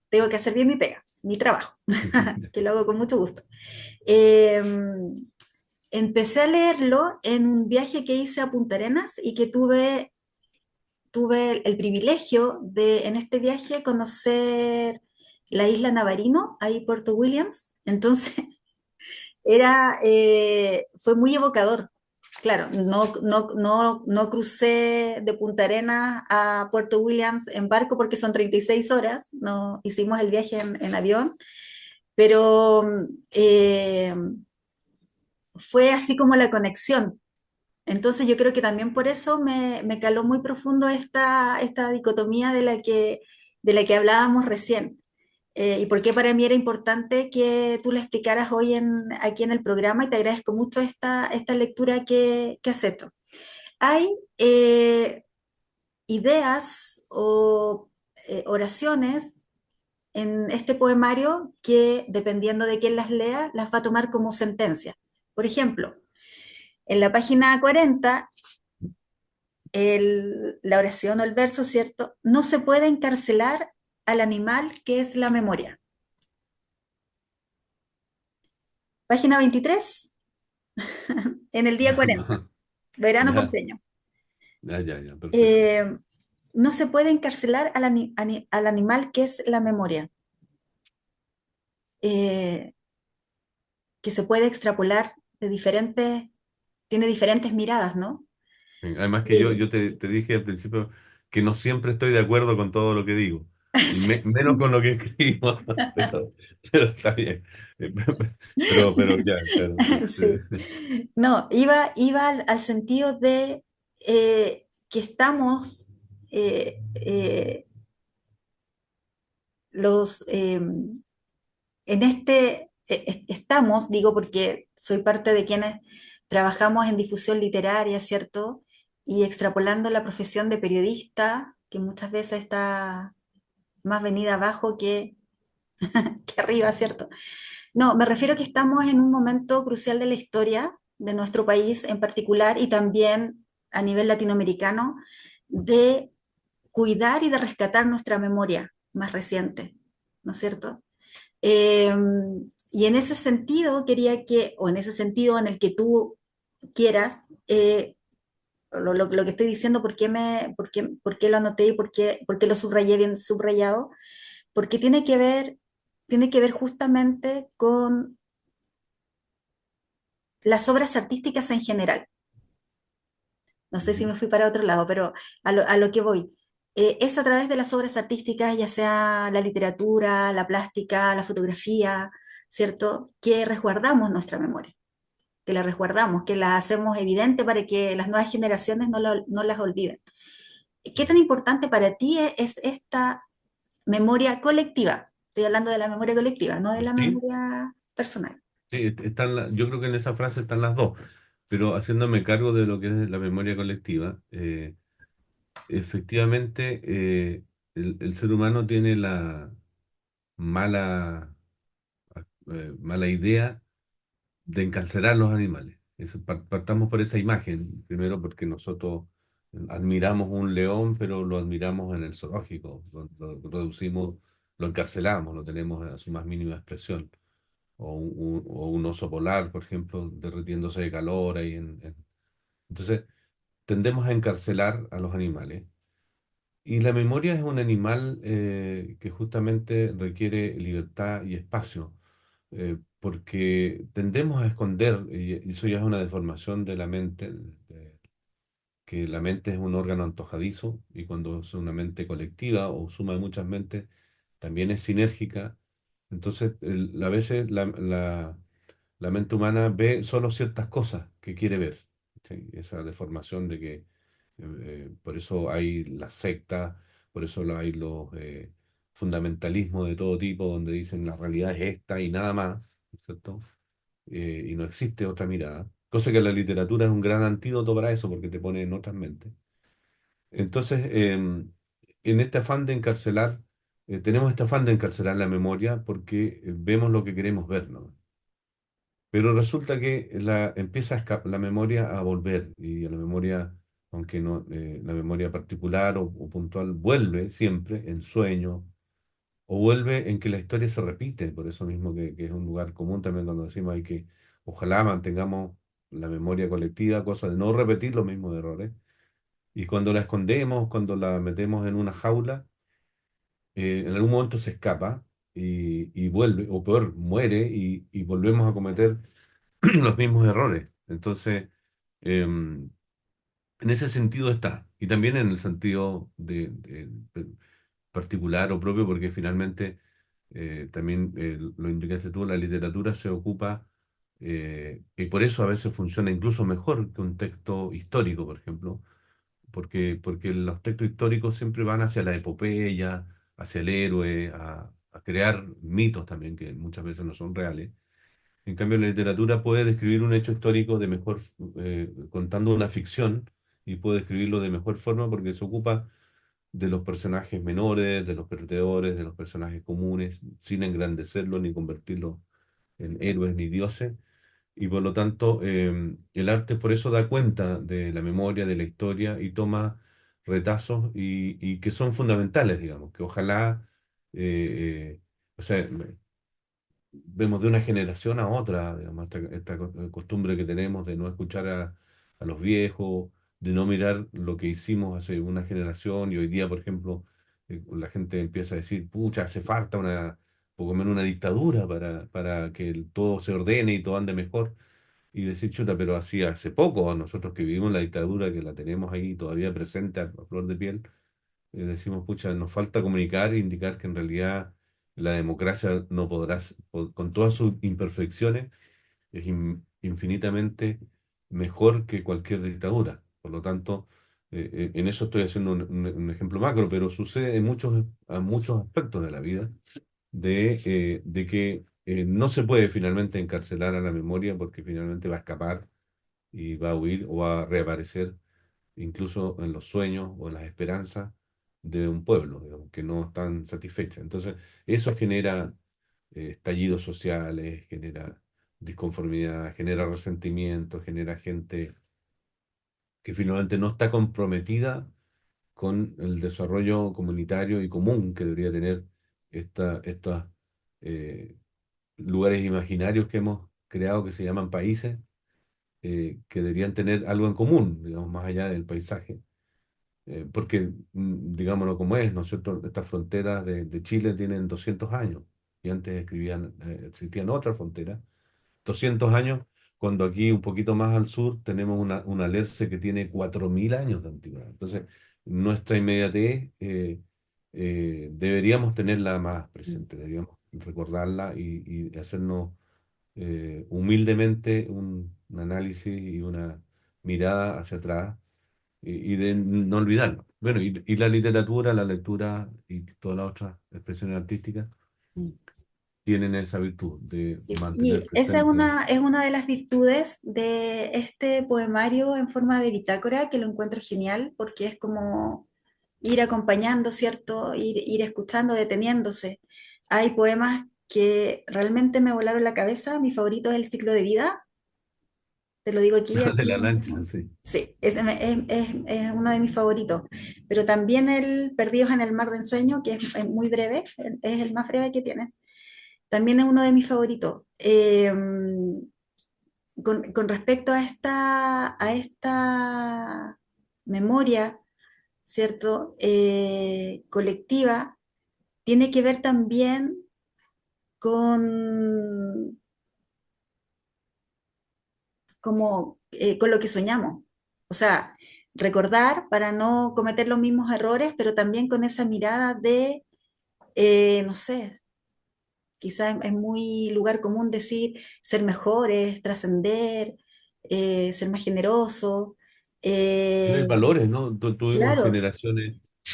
tengo que hacer bien mi pega, mi trabajo, que lo hago con mucho gusto. Eh, Empecé a leerlo en un viaje que hice a Punta Arenas y que tuve el privilegio de en este viaje conocer la isla Navarino, ahí Puerto Williams. Entonces fue muy evocador. Claro, no crucé de Punta Arenas a Puerto Williams en barco porque son 36 horas, no hicimos el viaje en avión, pero fue así como la conexión. Entonces yo creo que también por eso me caló muy profundo esta dicotomía de la que hablábamos recién. Y por qué para mí era importante que tú la explicaras hoy aquí en el programa y te agradezco mucho esta lectura que has hecho. Hay ideas o oraciones en este poemario que, dependiendo de quién las lea, las va a tomar como sentencia. Por ejemplo, en la página 40 la oración o el verso, ¿cierto? No se puede encarcelar al animal que es la memoria. Página 23, en el día 40, verano Ya, porteño. ya, perfecto. Eh, no se puede encarcelar al animal que es la memoria, eh, que se puede extrapolar tiene diferentes miradas, ¿no? Además que yo, Eh, yo te dije al principio que no siempre estoy de acuerdo con todo lo que digo, y menos con lo que escribo, pero está bien. Pero ya, claro. sí. No, iba al sentido de que estamos los en estamos, digo porque soy parte de quienes trabajamos en difusión literaria, ¿cierto? Y extrapolando la profesión de periodista, que muchas veces está más venida abajo que arriba, ¿cierto? No, me refiero a que estamos en un momento crucial de la historia de nuestro país en particular y también a nivel latinoamericano de cuidar y de rescatar nuestra memoria más reciente, ¿no es cierto? Eh, y en ese sentido o en ese sentido en el que tú quieras, lo que estoy diciendo, por qué lo anoté y por qué lo subrayé bien subrayado, porque tiene que ver justamente con las obras artísticas en general. No sé si Ujú. me fui para otro lado, pero a lo que voy. Es a través de las obras artísticas, ya sea la literatura, la plástica, la fotografía, ¿cierto? Que resguardamos nuestra memoria, que la resguardamos, que la hacemos evidente para que las nuevas generaciones no las olviden. ¿Qué tan importante para ti es esta memoria colectiva? Estoy hablando de la memoria colectiva, no de la Sí, memoria personal. sí, yo creo que en esa frase están las dos, pero haciéndome cargo de lo que es la memoria colectiva, efectivamente el ser humano tiene la mala, mala idea de encarcelar los animales. Partamos por esa imagen, primero porque nosotros admiramos un león, pero lo admiramos en el zoológico, lo reducimos, lo encarcelamos, lo tenemos a su más mínima expresión. O un oso polar, por ejemplo, derritiéndose de calor ahí Entonces, tendemos a encarcelar a los animales. Y la memoria es un animal que justamente requiere libertad y espacio, porque tendemos a esconder, y eso ya es una deformación de la mente, que la mente es un órgano antojadizo, y cuando es una mente colectiva o suma de muchas mentes, también es sinérgica. Entonces, a veces la mente humana ve solo ciertas cosas que quiere ver. ¿Sí? Esa deformación de que por eso hay las sectas, por eso hay los fundamentalismos de todo tipo, donde dicen la realidad es esta y nada más, ¿cierto? Y no existe otra mirada. Cosa que la literatura es un gran antídoto para eso, porque te pone en otras mentes. Entonces, en este afán de encarcelar, tenemos este afán de encarcelar la memoria porque vemos lo que queremos ver, ¿no? Pero resulta que empieza la memoria a volver y a la memoria, aunque no, la memoria particular o puntual vuelve siempre en sueño o vuelve en que la historia se repite, por eso mismo que es un lugar común también cuando decimos hay que, ojalá mantengamos la memoria colectiva, cosa de no repetir los mismos errores. Y cuando la escondemos, cuando la metemos en una jaula, en algún momento se escapa y vuelve, o peor, muere y volvemos a cometer los mismos errores. Entonces, en ese sentido está. Y también en el sentido de particular o propio, porque finalmente, también lo indicaste tú, la literatura se ocupa, y por eso a veces funciona incluso mejor que un texto histórico, por ejemplo, porque los textos históricos siempre van hacia la epopeya, hacia el héroe, a crear mitos también, que muchas veces no son reales. En cambio, la literatura puede describir un hecho histórico de mejor, contando una ficción, y puede escribirlo de mejor forma porque se ocupa de los personajes menores, de los perdedores, de los personajes comunes, sin engrandecerlos ni convertirlos en héroes ni dioses. Y por lo tanto, el arte por eso da cuenta de la memoria, de la historia y toma retazos y que son fundamentales, digamos, que ojalá, o sea, vemos de una generación a otra, digamos, esta costumbre que tenemos de no escuchar a los viejos, de no mirar lo que hicimos hace una generación y hoy día, por ejemplo, la gente empieza a decir, pucha, hace falta poco menos una dictadura para que todo se ordene y todo ande mejor. Y decir, chuta, pero así hace poco, nosotros que vivimos la dictadura, que la tenemos ahí todavía presente a flor de piel, decimos, pucha, nos falta comunicar e indicar que en realidad la democracia no podrá, con todas sus imperfecciones, es infinitamente mejor que cualquier dictadura. Por lo tanto, en eso estoy haciendo un ejemplo macro, pero sucede en muchos aspectos de la vida, de que no se puede finalmente encarcelar a la memoria porque finalmente va a escapar y va a huir o va a reaparecer incluso en los sueños o en las esperanzas de un pueblo, digamos, que no están satisfechas. Entonces, eso genera estallidos sociales, genera disconformidad, genera resentimiento, genera gente que finalmente no está comprometida con el desarrollo comunitario y común que debería tener estos eh, lugares imaginarios que hemos creado que se llaman países, que deberían tener algo en común, digamos, más allá del paisaje. Porque, digámoslo como es, ¿no es cierto? Estas fronteras de Chile tienen 200 años y antes existían otras fronteras. 200 años, cuando aquí un poquito más al sur tenemos una Lerce que tiene 4000 años de antigüedad. Entonces, nuestra inmediatez deberíamos tenerla más presente, deberíamos recordarla y hacernos humildemente un análisis y una mirada hacia atrás y de no olvidarlo. Bueno, y la literatura, la lectura y todas las otras expresiones artísticas Mm. tienen esa virtud de Sí, mantener y esa presente. es una de las virtudes de este poemario en forma de bitácora, que lo encuentro genial porque es como ir acompañando, ¿cierto? Ir escuchando, deteniéndose. Hay poemas que realmente me volaron la cabeza. Mi favorito es El ciclo de vida te lo digo aquí De así. la lancha, sí. Sí, es uno de mis favoritos. Pero también el Perdidos en el Mar de Ensueño, que es muy breve, es el más breve que tiene. También es uno de mis favoritos. Con respecto a esta memoria, ¿cierto? Colectiva, tiene que ver también con, con lo que soñamos. O sea, recordar para no cometer los mismos errores, pero también con esa mirada de, no sé, quizás es muy lugar común decir ser mejores, trascender, ser más generoso. Tener eh, valores, ¿no? Tuvimos claro,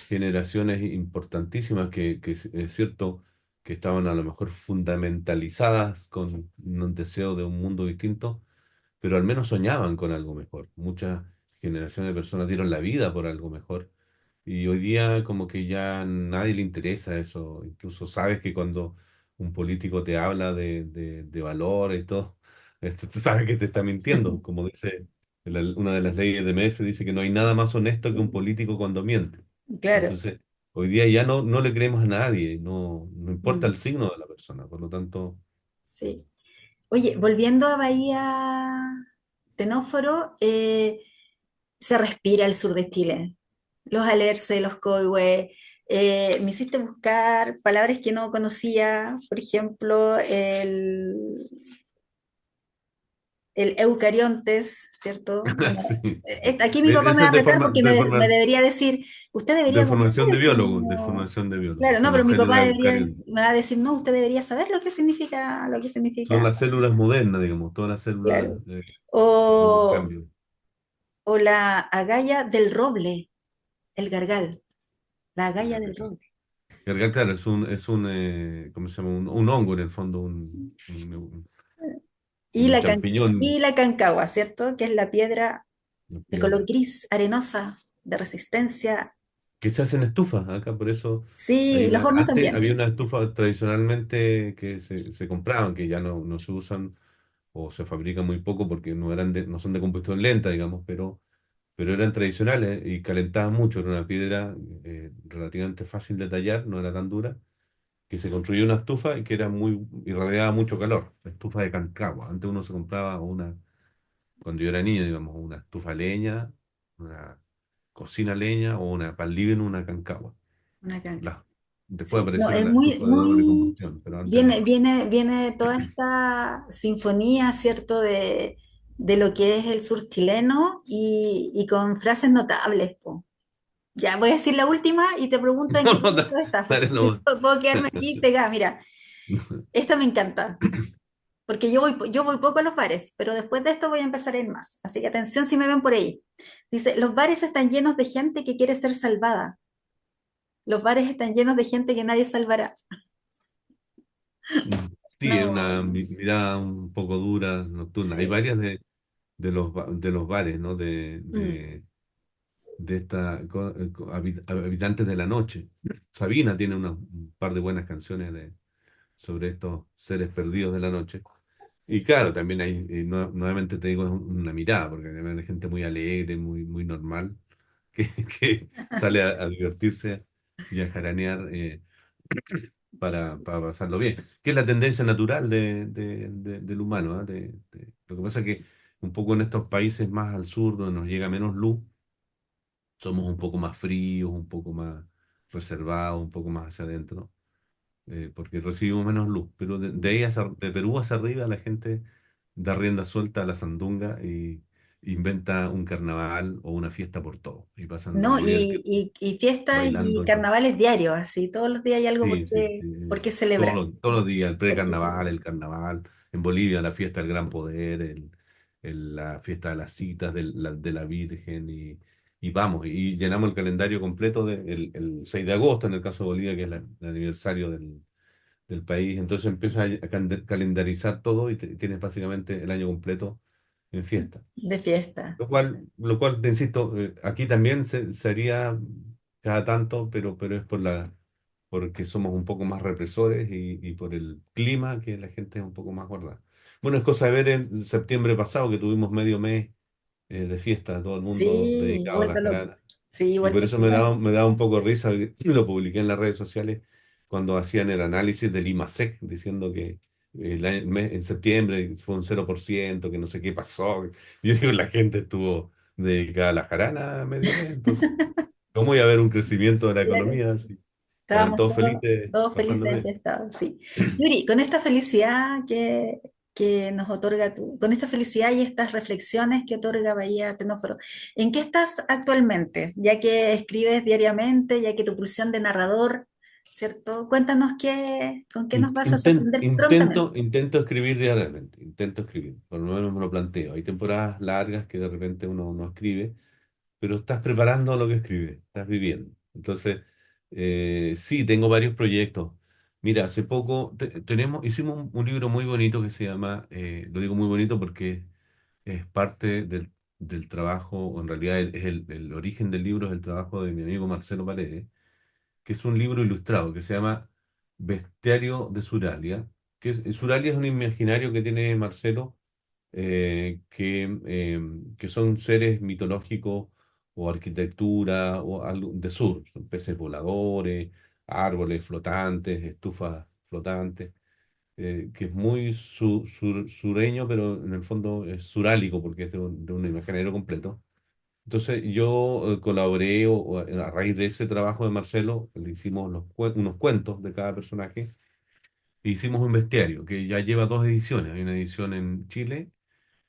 generaciones importantísimas que es cierto que estaban a lo mejor fundamentalizadas con un deseo de un mundo distinto, pero al menos soñaban con algo mejor. Muchas generaciones de personas dieron la vida por algo mejor. Y hoy día como que ya a nadie le interesa eso. Incluso sabes que cuando un político te habla de valores y todo, tú sabes que te está mintiendo. Como dice una de las leyes de Metz, dice que no hay nada más honesto que un político cuando miente. claro. Entonces, hoy día ya no le creemos a nadie, no importa Mm, el signo de la persona. Por lo tanto, sí. Oye, volviendo a Bahía Tenóforo, se respira el sur de Chile. Los alerces, los coihues. Me hiciste buscar palabras que no conocía, por ejemplo, el eucariontes, ¿cierto? Bueno, sí. aquí mi papá me Eso va es a retar porque me debería decir, usted debería conocer el de signo. formación de biólogo. Claro, no, Son pero las mi papá células eucariota. me va a decir, no, usted debería saber lo que Son significa. las células modernas, digamos, todas las células Claro. son un O, cambio. o la agalla del roble, el gargal, la agalla del roble. Gargal, claro, ¿cómo se llama? Un hongo en el fondo, Y un y champiñón la cancagua, ¿cierto? Que es la piedra una de color piedra, gris, arenosa, de resistencia. que se hace en estufa. Acá por eso Sí, y los hornos antes también. había una estufa tradicionalmente que se compraban, que ya no se usan o se fabrican muy poco porque no son de combustión lenta, digamos, pero eran tradicionales y calentaban mucho. Era una piedra relativamente fácil de tallar, no era tan dura, que se construyó una estufa y que era irradiaba mucho calor, la estufa de Cancagua. Antes uno se compraba cuando yo era niño, digamos, una estufa a leña, una cocina a leña o una paliveno, una Cancagua. Una canca. La- Después Sí, no, aparecieron es las estufas de doble combustión, pero antes no. viene toda esta sinfonía, ¿cierto? De lo que es el sur chileno y con frases notables, po. Ya, voy a decir la última y te pregunto en No, qué no, punto estás, porque dale nomás. puedo quedarme aquí pegada. Mira, esta me encanta, porque yo voy poco a los bares, pero después de esto voy a empezar a ir más. Así que atención si me ven por ahí. Dice, los bares están llenos de gente que quiere ser salvada. Los bares están llenos de gente que nadie salvará. Mm. Sí, es una No, mirada un poco dura, nocturna. Hay sí. varias de los bares, ¿no? Mm, De habitantes de la noche. Sabina tiene un par de buenas canciones sobre estos seres perdidos de la noche. Y claro, también hay, nuevamente te digo, es una mirada, porque también hay gente muy alegre, muy normal, que, que sale a divertirse y a jaranear para pasarlo bien, que es la tendencia natural del humano, ¿ah? Lo que pasa es que un poco en estos países más al sur, donde nos llega menos luz, somos un poco más fríos, un poco más reservados, un poco más hacia adentro, porque recibimos menos luz. Pero de ahí de Perú hacia arriba la gente da rienda suelta a la sandunga y inventa un carnaval o una fiesta por todo. Y pasan la no, mayoría del tiempo y fiestas y bailando. carnavales diarios, así, todos los días hay algo Sí, sí, sí. por qué celebrar. Todos los días, el Por qué precarnaval, celebrar. el carnaval. En Bolivia la fiesta del Gran Poder, la fiesta de las citas de la Virgen y vamos, y llenamos el calendario completo el 6 de agosto, en el caso de Bolivia, que es el aniversario del país. Entonces empieza a calendarizar todo y tienes básicamente el año completo en fiesta. De fiesta. Lo cual, te insisto, aquí también se haría cada tanto, pero es porque somos un poco más represores y por el clima que la gente es un poco más guardada. Bueno, es cosa de ver en septiembre pasado que tuvimos medio mes de fiesta, todo el mundo Sí, dedicado a la vuelto loco. jarana. Sí, Y por vuelto eso loco. me daba un poco de risa, y lo publiqué en las redes sociales cuando hacían el análisis del IMASEC, diciendo que en septiembre fue un 0%, que no sé qué pasó. Yo digo, la gente estuvo dedicada a la jarana medio mes, entonces, ¿cómo iba a haber un crecimiento de la Claro. economía? Si estaban Estábamos todos todos, felices todos pasando felices bien. enfiestados, sí. Yuri, con esta felicidad que nos otorga tú, con esta felicidad y estas reflexiones que otorga Bahía Tenóforo, ¿en qué estás actualmente? Ya que escribes diariamente, ya que tu pulsión de narrador, ¿cierto? Cuéntanos con qué nos vas a sorprender prontamente. Intento escribir diariamente, intento escribir, por lo menos me lo planteo. Hay temporadas largas que de repente uno no escribe, pero estás preparando lo que escribes, estás viviendo. Entonces, sí, tengo varios proyectos. Mira, hace poco hicimos un libro muy bonito que se llama, lo digo muy bonito porque es parte del trabajo, o en realidad el origen del libro es el trabajo de mi amigo Marcelo Paredes, que es un libro ilustrado que se llama Bestiario de Suralia, Suralia es un imaginario que tiene Marcelo, que son seres mitológicos o arquitectura o algo de sur, son peces voladores, árboles flotantes, estufas flotantes, que es muy sureño, pero en el fondo es surálico porque es de un imaginario completo. Entonces yo colaboré a raíz de ese trabajo de Marcelo, le hicimos unos cuentos de cada personaje e hicimos un bestiario que ya lleva dos ediciones. Hay una edición en Chile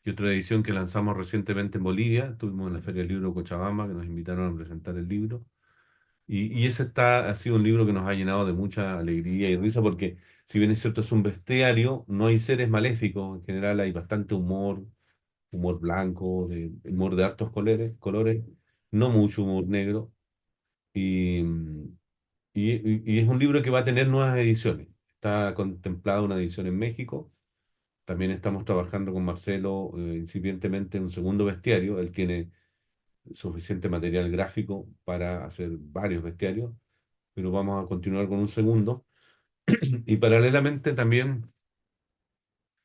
y otra edición que lanzamos recientemente en Bolivia. Estuvimos en la Feria del Libro de Cochabamba, que nos invitaron a presentar el libro. Y ese ha sido un libro que nos ha llenado de mucha alegría y risa porque, si bien es cierto, es un bestiario, no hay seres maléficos. En general hay bastante humor, humor blanco, humor de hartos colores, no mucho humor negro. Y, y es un libro que va a tener nuevas ediciones. Está contemplada una edición en México. También estamos trabajando con Marcelo incipientemente en un segundo bestiario. Él tiene suficiente material gráfico para hacer varios bestiarios, pero vamos a continuar con un segundo. Y paralelamente también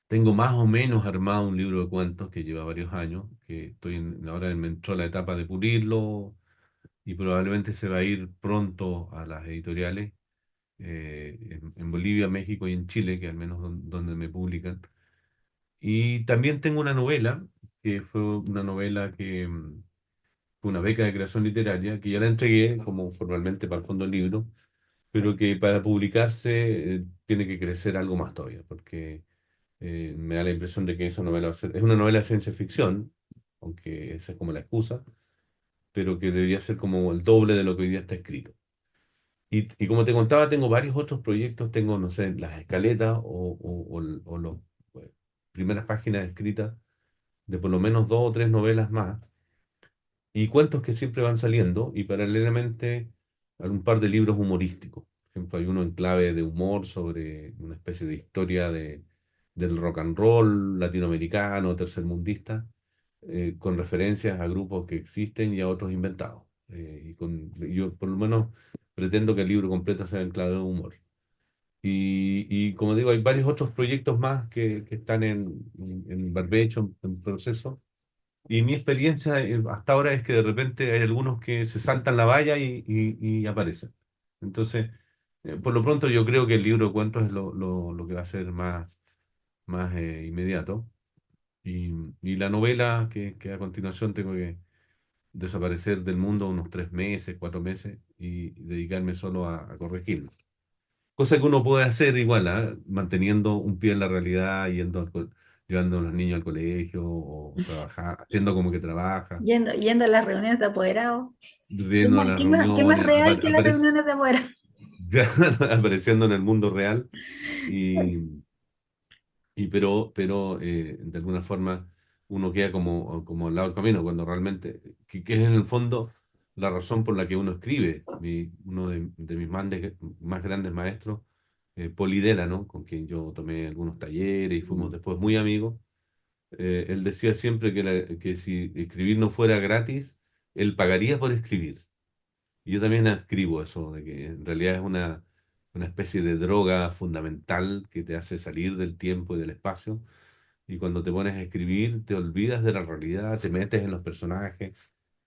tengo más o menos armado un libro de cuentos que lleva varios años, que ahora me entró la etapa de pulirlo y probablemente se va a ir pronto a las editoriales en Bolivia, México y en Chile, que al menos donde me publican. Y también tengo una novela, que fue una novela que fue una beca de creación literaria, que ya la entregué como formalmente para el fondo del libro, pero que para publicarse tiene que crecer algo más todavía, porque me da la impresión de que esa novela va a ser, es una novela de ciencia ficción, aunque esa es como la excusa, pero que debería ser como el doble de lo que hoy día está escrito. Y como te contaba, tengo varios otros proyectos, tengo, no sé, las escaletas o las primeras páginas escritas de por lo menos dos o tres novelas más y cuentos que siempre van saliendo y paralelamente un par de libros humorísticos. Por ejemplo, hay uno en clave de humor sobre una especie de historia del rock and roll latinoamericano, tercermundista, con referencias a grupos que existen y a otros inventados. Yo por lo menos pretendo que el libro completo sea en clave de humor. Y como digo, hay varios otros proyectos más que están en barbecho, en proceso y mi experiencia hasta ahora es que de repente hay algunos que se saltan la valla y aparecen. Entonces, por lo pronto yo creo que el libro de cuentos es lo que va a ser más inmediato. Y la novela que a continuación tengo que desaparecer del mundo unos 3 meses, 4 meses y dedicarme solo a corregirlo. Cosa que uno puede hacer igual, ¿ah? Manteniendo un pie en la realidad, llevando a los niños al colegio o trabajar, haciendo como que trabaja, Yendo a las reuniones de apoderados. viendo a las Qué más reuniones, real que las reuniones de apoderados? apareciendo en el mundo real. Y, pero de alguna forma uno queda como al lado del camino, cuando realmente, que es en el fondo la razón por la que uno escribe. Uno de mis más grandes maestros, Polidela, ¿no? Con quien yo tomé algunos talleres y fuimos después muy amigos. Él decía siempre que si escribir no fuera gratis, él pagaría por escribir. Y yo también escribo eso, de que en realidad es una especie de droga fundamental que te hace salir del tiempo y del espacio y cuando te pones a escribir te olvidas de la realidad, te metes en los personajes.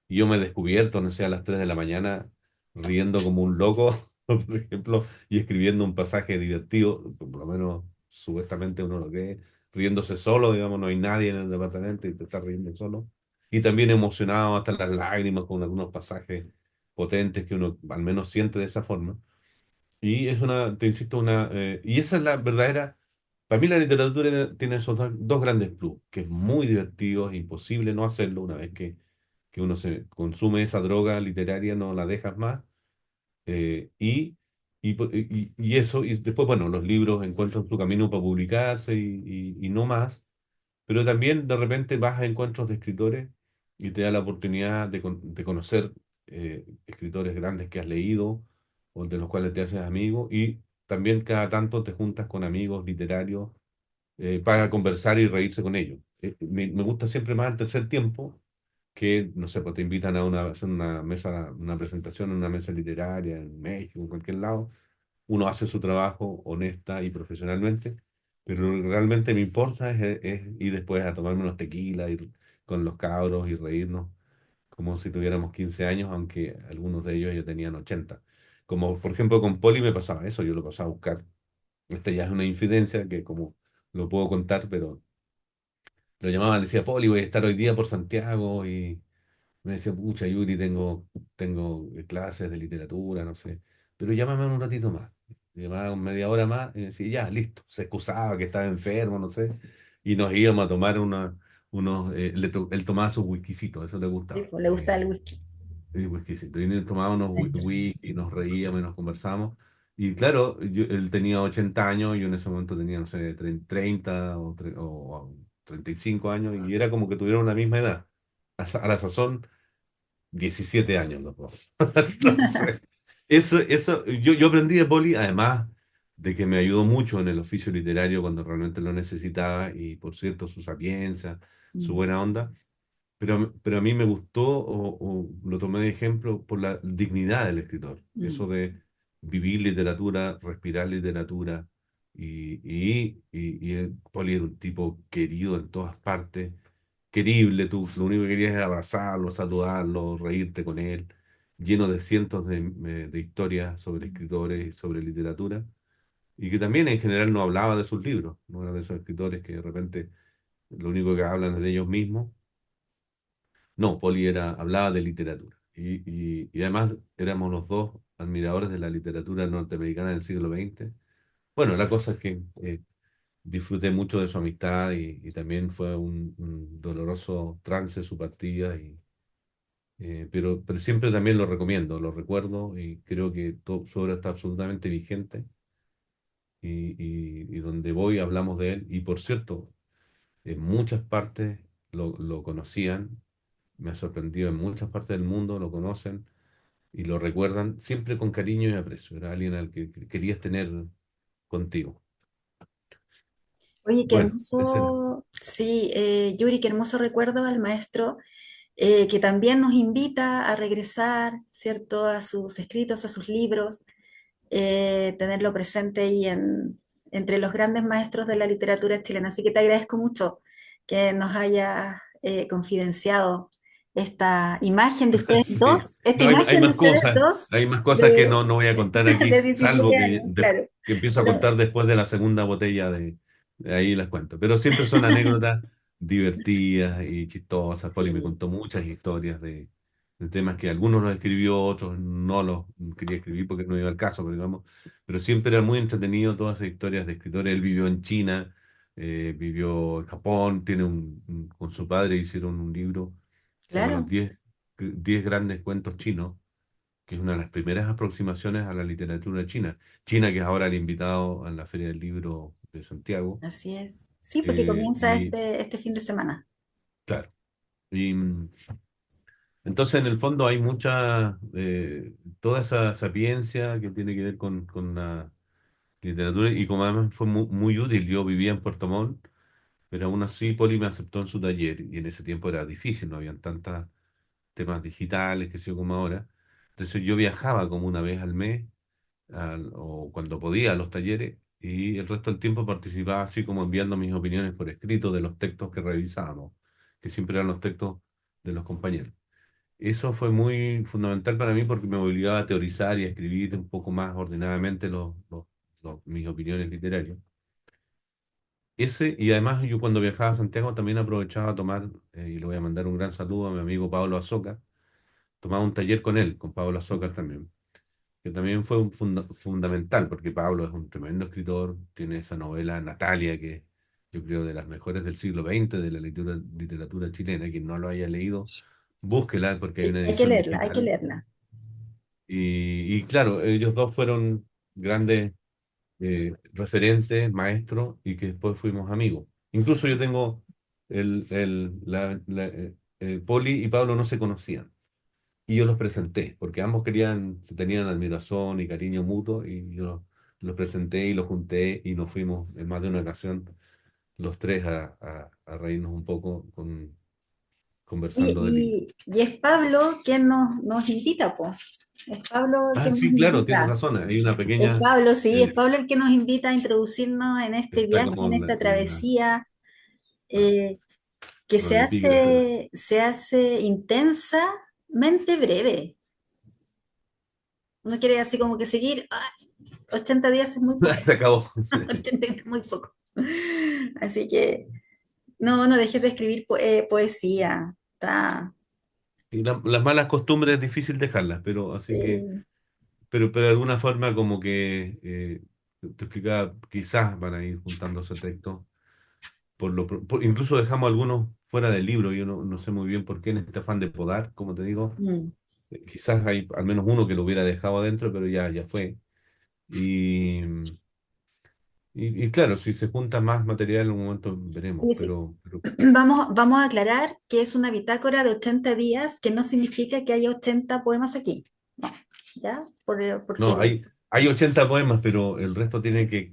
Y yo me he descubierto, no sé, a las 3 de la mañana riendo como un loco, por ejemplo, y escribiendo un pasaje divertido, por lo menos supuestamente uno lo cree, riéndose solo, digamos, no hay nadie en el departamento y te estás riendo solo. Y también emocionado hasta las lágrimas con algunos pasajes potentes que uno al menos siente de esa forma. Y es una, te insisto, y esa es la verdadera, para mí la literatura tiene esos dos grandes plus, que es muy divertido, es imposible no hacerlo una vez que uno se consume esa droga literaria, no la dejas más, y eso, y después, bueno, los libros encuentran su camino para publicarse y no más, pero también de repente vas a encuentros de escritores y te da la oportunidad de conocer escritores grandes que has leído o de los cuales te haces amigo y también cada tanto te juntas con amigos literarios para conversar y reírse con ellos. Me gusta siempre más el tercer tiempo que, no sé, pues te invitan a hacer una mesa, una presentación en una mesa literaria en México, en cualquier lado, uno hace su trabajo honesta y profesionalmente, pero lo que realmente me importa es ir después a tomarme unos tequilas, ir con los cabros y reírnos como si tuviéramos 15 años, aunque algunos de ellos ya tenían 80. Como por ejemplo con Poli me pasaba eso, yo lo pasaba a buscar. Esta ya es una infidencia que como lo puedo contar, pero lo llamaba, le decía, Poli, voy a estar hoy día por Santiago y me decía, pucha, Yuri, tengo clases de literatura, no sé, pero llámame un ratito más. Llamaba media hora más y decía, ya, listo. Se excusaba que estaba enfermo, no sé, y nos íbamos a tomar él tomaba su whiskycito, eso le Sí, gustaba. pues, le gusta el whisky. Whiskycito. Y nos tomábamos unos whisky, nos reíamos y nos conversamos. Y claro, él tenía 80 años, yo en ese momento tenía, no sé, 30 o 35 años, y era como que tuvieron la misma edad. A la sazón 17 años los dos. Entonces, yo aprendí de Poli, además de que me ayudó mucho en el oficio literario cuando realmente lo necesitaba, y por cierto, su sapiencia, su Mm, buena onda, pero a mí me gustó o lo tomé de ejemplo por la dignidad del escritor, mm. eso de vivir literatura, respirar literatura, Poli era un tipo querido en todas partes, querible, tú lo único que querías es abrazarlo, saludarlo, reírte con él, lleno de cientos de historias sobre escritores y sobre literatura, y que también en general no hablaba de sus libros, no era de esos escritores que de repente lo único que hablan es de ellos mismos. No, hablaba de literatura. Y además éramos los dos admiradores de la literatura norteamericana del siglo XX. Bueno, la cosa es que disfruté mucho de su amistad y también fue un doloroso trance su partida, pero siempre también lo recomiendo, lo recuerdo y creo que su obra está absolutamente vigente y donde voy hablamos de él. Y por cierto, en muchas partes lo conocían, me ha sorprendido, en muchas partes del mundo lo conocen y lo recuerdan siempre con cariño y aprecio. Era alguien al que querías tener contigo. Oye, qué Bueno, ese era. hermoso, sí, Yuri, qué hermoso recuerdo al maestro, que también nos invita a regresar, ¿cierto?, a sus escritos, a sus libros, tenerlo presente ahí entre los grandes maestros de la literatura chilena. Así que te agradezco mucho que nos haya confidenciado Sí. esta No, hay imagen de más ustedes cosas. dos Hay más cosas que de, no voy a contar de aquí, salvo 17 años, claro. que empiezo a Pero contar después de la segunda botella de ahí las cuento. Pero siempre son anécdotas divertidas y chistosas. Poli me sí, contó muchas historias de temas que algunos los escribió, otros no los quería escribir porque no iba al caso, pero digamos. Pero siempre era muy entretenido todas esas historias de escritores. Él vivió en China, vivió en Japón, con su padre hicieron un libro, se llama Los claro, 10 grandes cuentos chinos, que es una de las primeras aproximaciones a la literatura china. China, que es ahora el invitado a la Feria del Libro de Santiago. así es. Sí, porque Eh, comienza y este fin de semana. claro, y entonces en el fondo hay toda esa sapiencia que tiene que ver con la literatura y como además fue muy útil. Yo vivía en Puerto Montt, pero aún así Poli me aceptó en su taller y en ese tiempo era difícil, no habían tantos temas digitales que sé yo como ahora. Entonces yo viajaba como una vez al mes o cuando podía a los talleres y el resto del tiempo participaba así como enviando mis opiniones por escrito de los textos que revisábamos, que siempre eran los textos de los compañeros. Eso fue muy fundamental para mí porque me obligaba a teorizar y a escribir un poco más ordenadamente mis opiniones literarias. Ese, y además yo cuando viajaba a Santiago también aprovechaba a tomar, y le voy a mandar un gran saludo a mi amigo Pablo Azoka, tomaba un taller con él, con Pablo Azoka también, que también fue fundamental, porque Pablo es un tremendo escritor, tiene esa novela Natalia, que yo creo de las mejores del siglo XX de la literatura chilena. Quien no lo haya leído, búsquela porque hay Sí, una hay que edición leerla, hay que digital. leerla. Y claro, ellos dos fueron grandes referentes, maestros, y que después fuimos amigos. Incluso yo tengo Poli y Pablo no se conocían. Y yo los presenté, porque ambos querían, se tenían admiración y cariño mutuo, y yo los presenté y los junté y nos fuimos en más de una ocasión los tres a reírnos un poco conversando de libros. Y es Pablo quien nos invita, pues. Es Pablo Ah, quien nos sí, claro, tienes invita. razón, hay una Es pequeña, Pablo, sí, es eh, Pablo el que nos invita a introducirnos en este está viaje, como en en esta travesía, ah, eh, que con el epígrafe. se hace intensamente breve. Uno quiere así como que seguir, 80 días es muy poco, Se acabó. 80 días es muy poco. Así que no dejes de escribir poesía. Está, Y las malas costumbres es difícil dejarlas, pero así que, sí. pero de alguna forma como que te explicaba, quizás van a ir juntándose textos. Incluso dejamos algunos fuera del libro, yo no sé muy bien por qué en este afán de podar, como te digo. Mm. Quizás hay al menos uno que lo hubiera dejado adentro, pero ya fue. Y, y claro, si se junta más material en un momento veremos, Y sí, pero vamos a aclarar que es una bitácora de 80 días, que no significa que haya 80 poemas aquí. No, ¿ya? no, Porque hay 80 poemas, pero el resto tiene que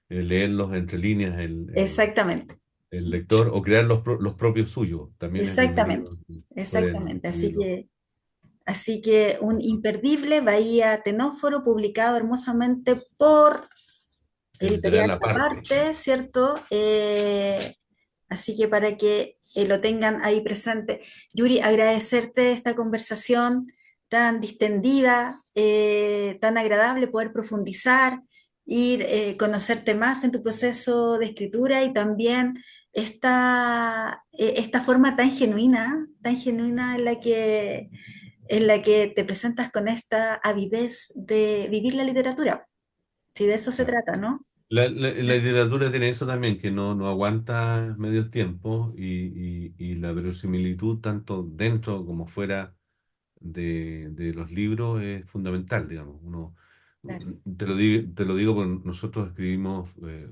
leerlos entre líneas exactamente, el lector o crear los propios suyos. También es exactamente, bienvenido. Pueden exactamente. escribirlo. Así que un imperdible, Bahía Tenóforo, publicado hermosamente por Editorial Editorial aparte. Aparte, ¿cierto? Así que para que lo tengan ahí presente. Yuri, agradecerte esta conversación tan distendida, tan agradable, poder profundizar, ir conocerte más en tu proceso de escritura y también esta forma tan genuina en la que te presentas con esta avidez de vivir la literatura. Si de eso se Claro. trata, ¿no? La literatura tiene eso también, que no aguanta medio tiempo y la verosimilitud, tanto dentro como fuera de los libros, es fundamental, digamos. Claro. Te lo digo porque nosotros escribimos,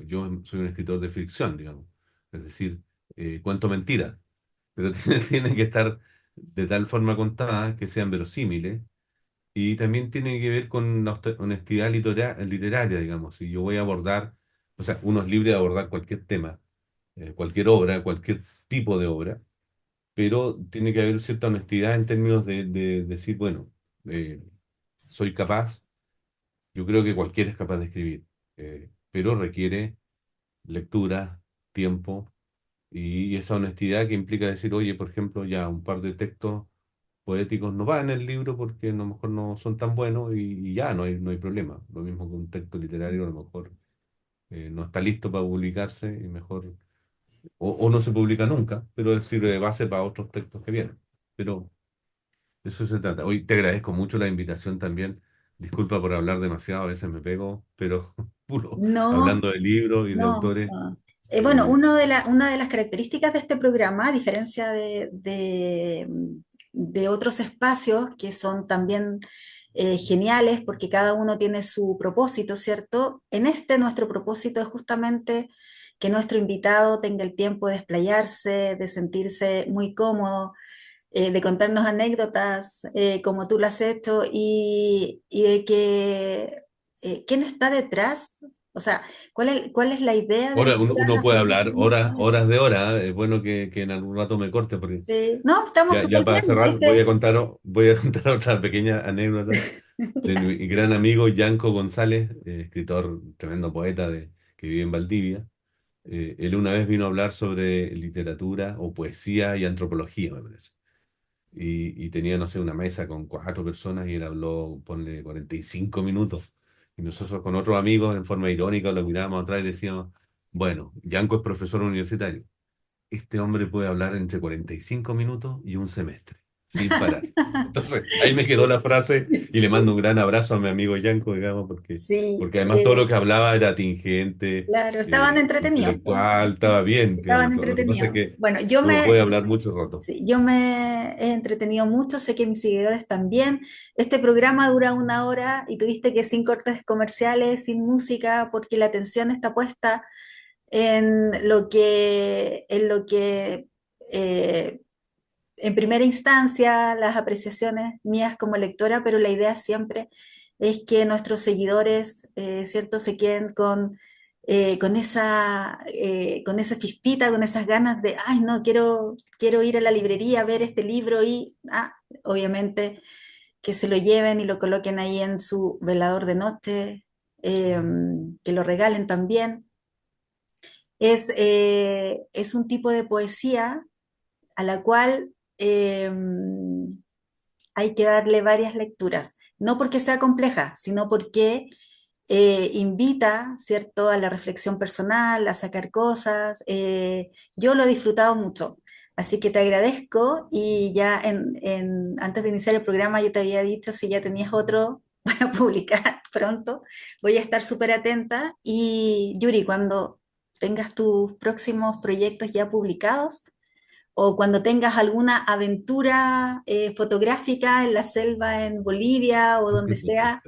yo soy un escritor de ficción, digamos, es decir, cuento mentiras, pero tiene que estar de tal forma contada que sean verosímiles. Y también tiene que ver con la honestidad literaria, digamos. Si yo voy a abordar, o sea, uno es libre de abordar cualquier tema, cualquier obra, cualquier tipo de obra, pero tiene que haber cierta honestidad en términos de decir, bueno, eh, soy capaz, yo creo que cualquiera es capaz de escribir, pero requiere lectura, tiempo y esa honestidad que implica decir, oye, por ejemplo, ya un par de textos poéticos no van en el libro porque a lo mejor no son tan buenos y ya no hay problema. Lo mismo que un texto literario a lo mejor no está listo para publicarse y mejor, o no se publica nunca, pero sirve de base para otros textos que vienen. Pero de eso se trata. Hoy te agradezco mucho la invitación también. Disculpa por hablar demasiado, a veces me pego, pero puro, No, hablando de libros y de autores. no. Bueno, eh, una de las características de este programa, a diferencia de otros espacios que son también geniales porque cada uno tiene su propósito, ¿cierto? En este nuestro propósito es justamente que nuestro invitado tenga el tiempo de explayarse, de sentirse muy cómodo, de contarnos anécdotas como tú lo has hecho y de que quién está detrás, o sea, cuál es la idea Ahora detrás, uno hacia puede dónde se hablar quiere horas, llegar. horas de horas. Es bueno que en algún rato me corte, porque Sí. No, estamos ya súper para bien, cerrar ¿viste? voy a contar otra pequeña anécdota de mi gran amigo Yanko González, escritor, tremendo poeta que vive en Valdivia. Él una vez vino a hablar sobre literatura o poesía y antropología, me parece. Y tenía, no sé, una mesa con 4 personas y él habló, ponle 45 minutos. Y nosotros con otros amigos, en forma irónica, lo mirábamos atrás y decíamos, bueno, Yanko es profesor universitario. Este hombre puede hablar entre 45 minutos y un semestre, sin parar. Entonces, ahí me quedó la frase y le mando Sí, un gran abrazo a mi amigo Yanko, digamos, sí, porque además todo lo que hablaba era tingente, claro, estaban entretenidos, po. intelectual, estaba bien. Estaban Digamos. Lo que pasa es entretenidos. que Bueno, uno puede hablar mucho rato. sí, yo me he entretenido mucho, sé que mis seguidores también. Este programa dura 1 hora y tuviste que sin cortes comerciales, sin música, porque la atención está puesta en lo que eh, en primera instancia, las apreciaciones mías como lectora, pero la idea siempre es que nuestros seguidores, ¿cierto?, se queden con esa chispita, con esas ganas de, ay, no, quiero ir a la librería a ver este libro y, obviamente, que se lo lleven y lo coloquen ahí en su velador de noche, eh, que lo regalen también. Es un tipo de poesía a la cual hay que darle varias lecturas, no porque sea compleja, sino porque invita, ¿cierto?, a la reflexión personal, a sacar cosas. Yo lo he disfrutado mucho, así que te agradezco y ya antes de iniciar el programa yo te había dicho si ya tenías otro para publicar pronto. Voy a estar súper atenta y Yuri, cuando tengas tus próximos proyectos ya publicados, o cuando tengas alguna aventura fotográfica en la selva en Bolivia o donde sea,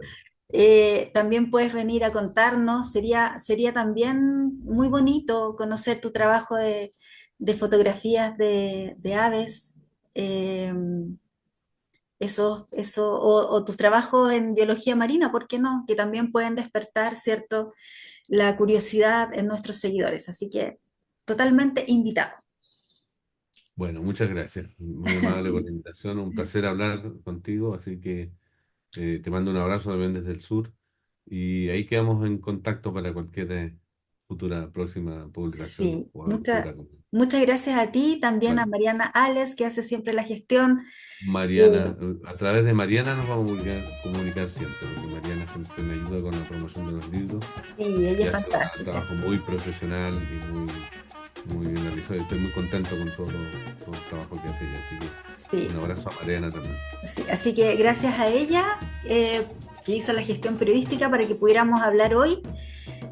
también puedes venir a contarnos. Sería también muy bonito conocer tu trabajo de fotografías de aves, eh, o tus trabajos en biología marina, ¿por qué no? Que también pueden despertar, ¿cierto?, la curiosidad en nuestros seguidores. Así que totalmente invitado. Bueno, muchas gracias. Muy amable por la invitación. Un placer hablar contigo. Así que te mando un abrazo también desde el sur. Y ahí quedamos en contacto para cualquier futura próxima publicación Sí, o aventura. muchas gracias a ti, también a Vale. Mariana Ales, que hace siempre la gestión. Mariana, Eh, a través de Mariana nos vamos a comunicar siempre, porque Mariana siempre me ayuda con la promoción de los libros sí, ella y es hace un fantástica. trabajo muy profesional y muy bien realizado. Estoy muy contento con todo el trabajo que hace ella. Así que Sí, un abrazo a Mariana también. sí, así que gracias a ella, que hizo la gestión periodística para que pudiéramos hablar hoy.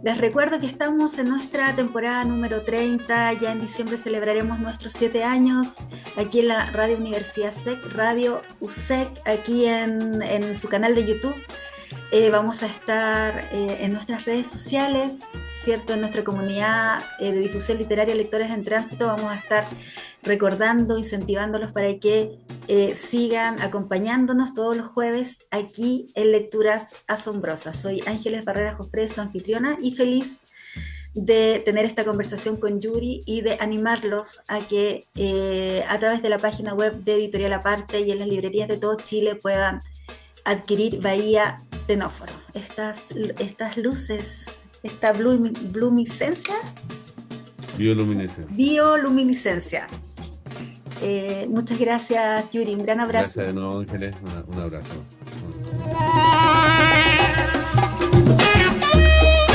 Les recuerdo que estamos en nuestra temporada número 30, ya en diciembre celebraremos nuestros 7 años aquí en la Radio Universidad SEC, Radio USEC, aquí en su canal de YouTube. Vamos a estar en nuestras redes sociales, ¿cierto? En nuestra comunidad de difusión literaria Lectores en Tránsito vamos a estar recordando, incentivándolos para que sigan acompañándonos todos los jueves aquí en Lecturas Asombrosas. Soy Ángeles Barrera Jofré, su anfitriona, y feliz de tener esta conversación con Yuri y de animarlos a que a través de la página web de Editorial Aparte y en las librerías de todo Chile puedan adquirir Bahía Tenóforo. Estas luces, esta bluminiscencia, Bioluminescencia. bioluminiscencia. Muchas gracias, Yuri. Un gran abrazo. Gracias de nuevo, Ángeles. Un abrazo.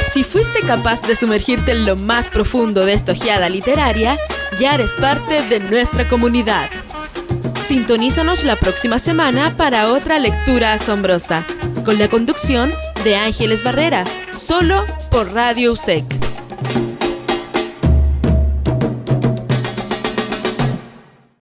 Si fuiste capaz de sumergirte en lo más profundo de esta ojeada literaria, ya eres parte de nuestra comunidad. Sintonízanos la próxima semana para otra lectura asombrosa, con la conducción de Ángeles Barrera, solo por Radio USEC.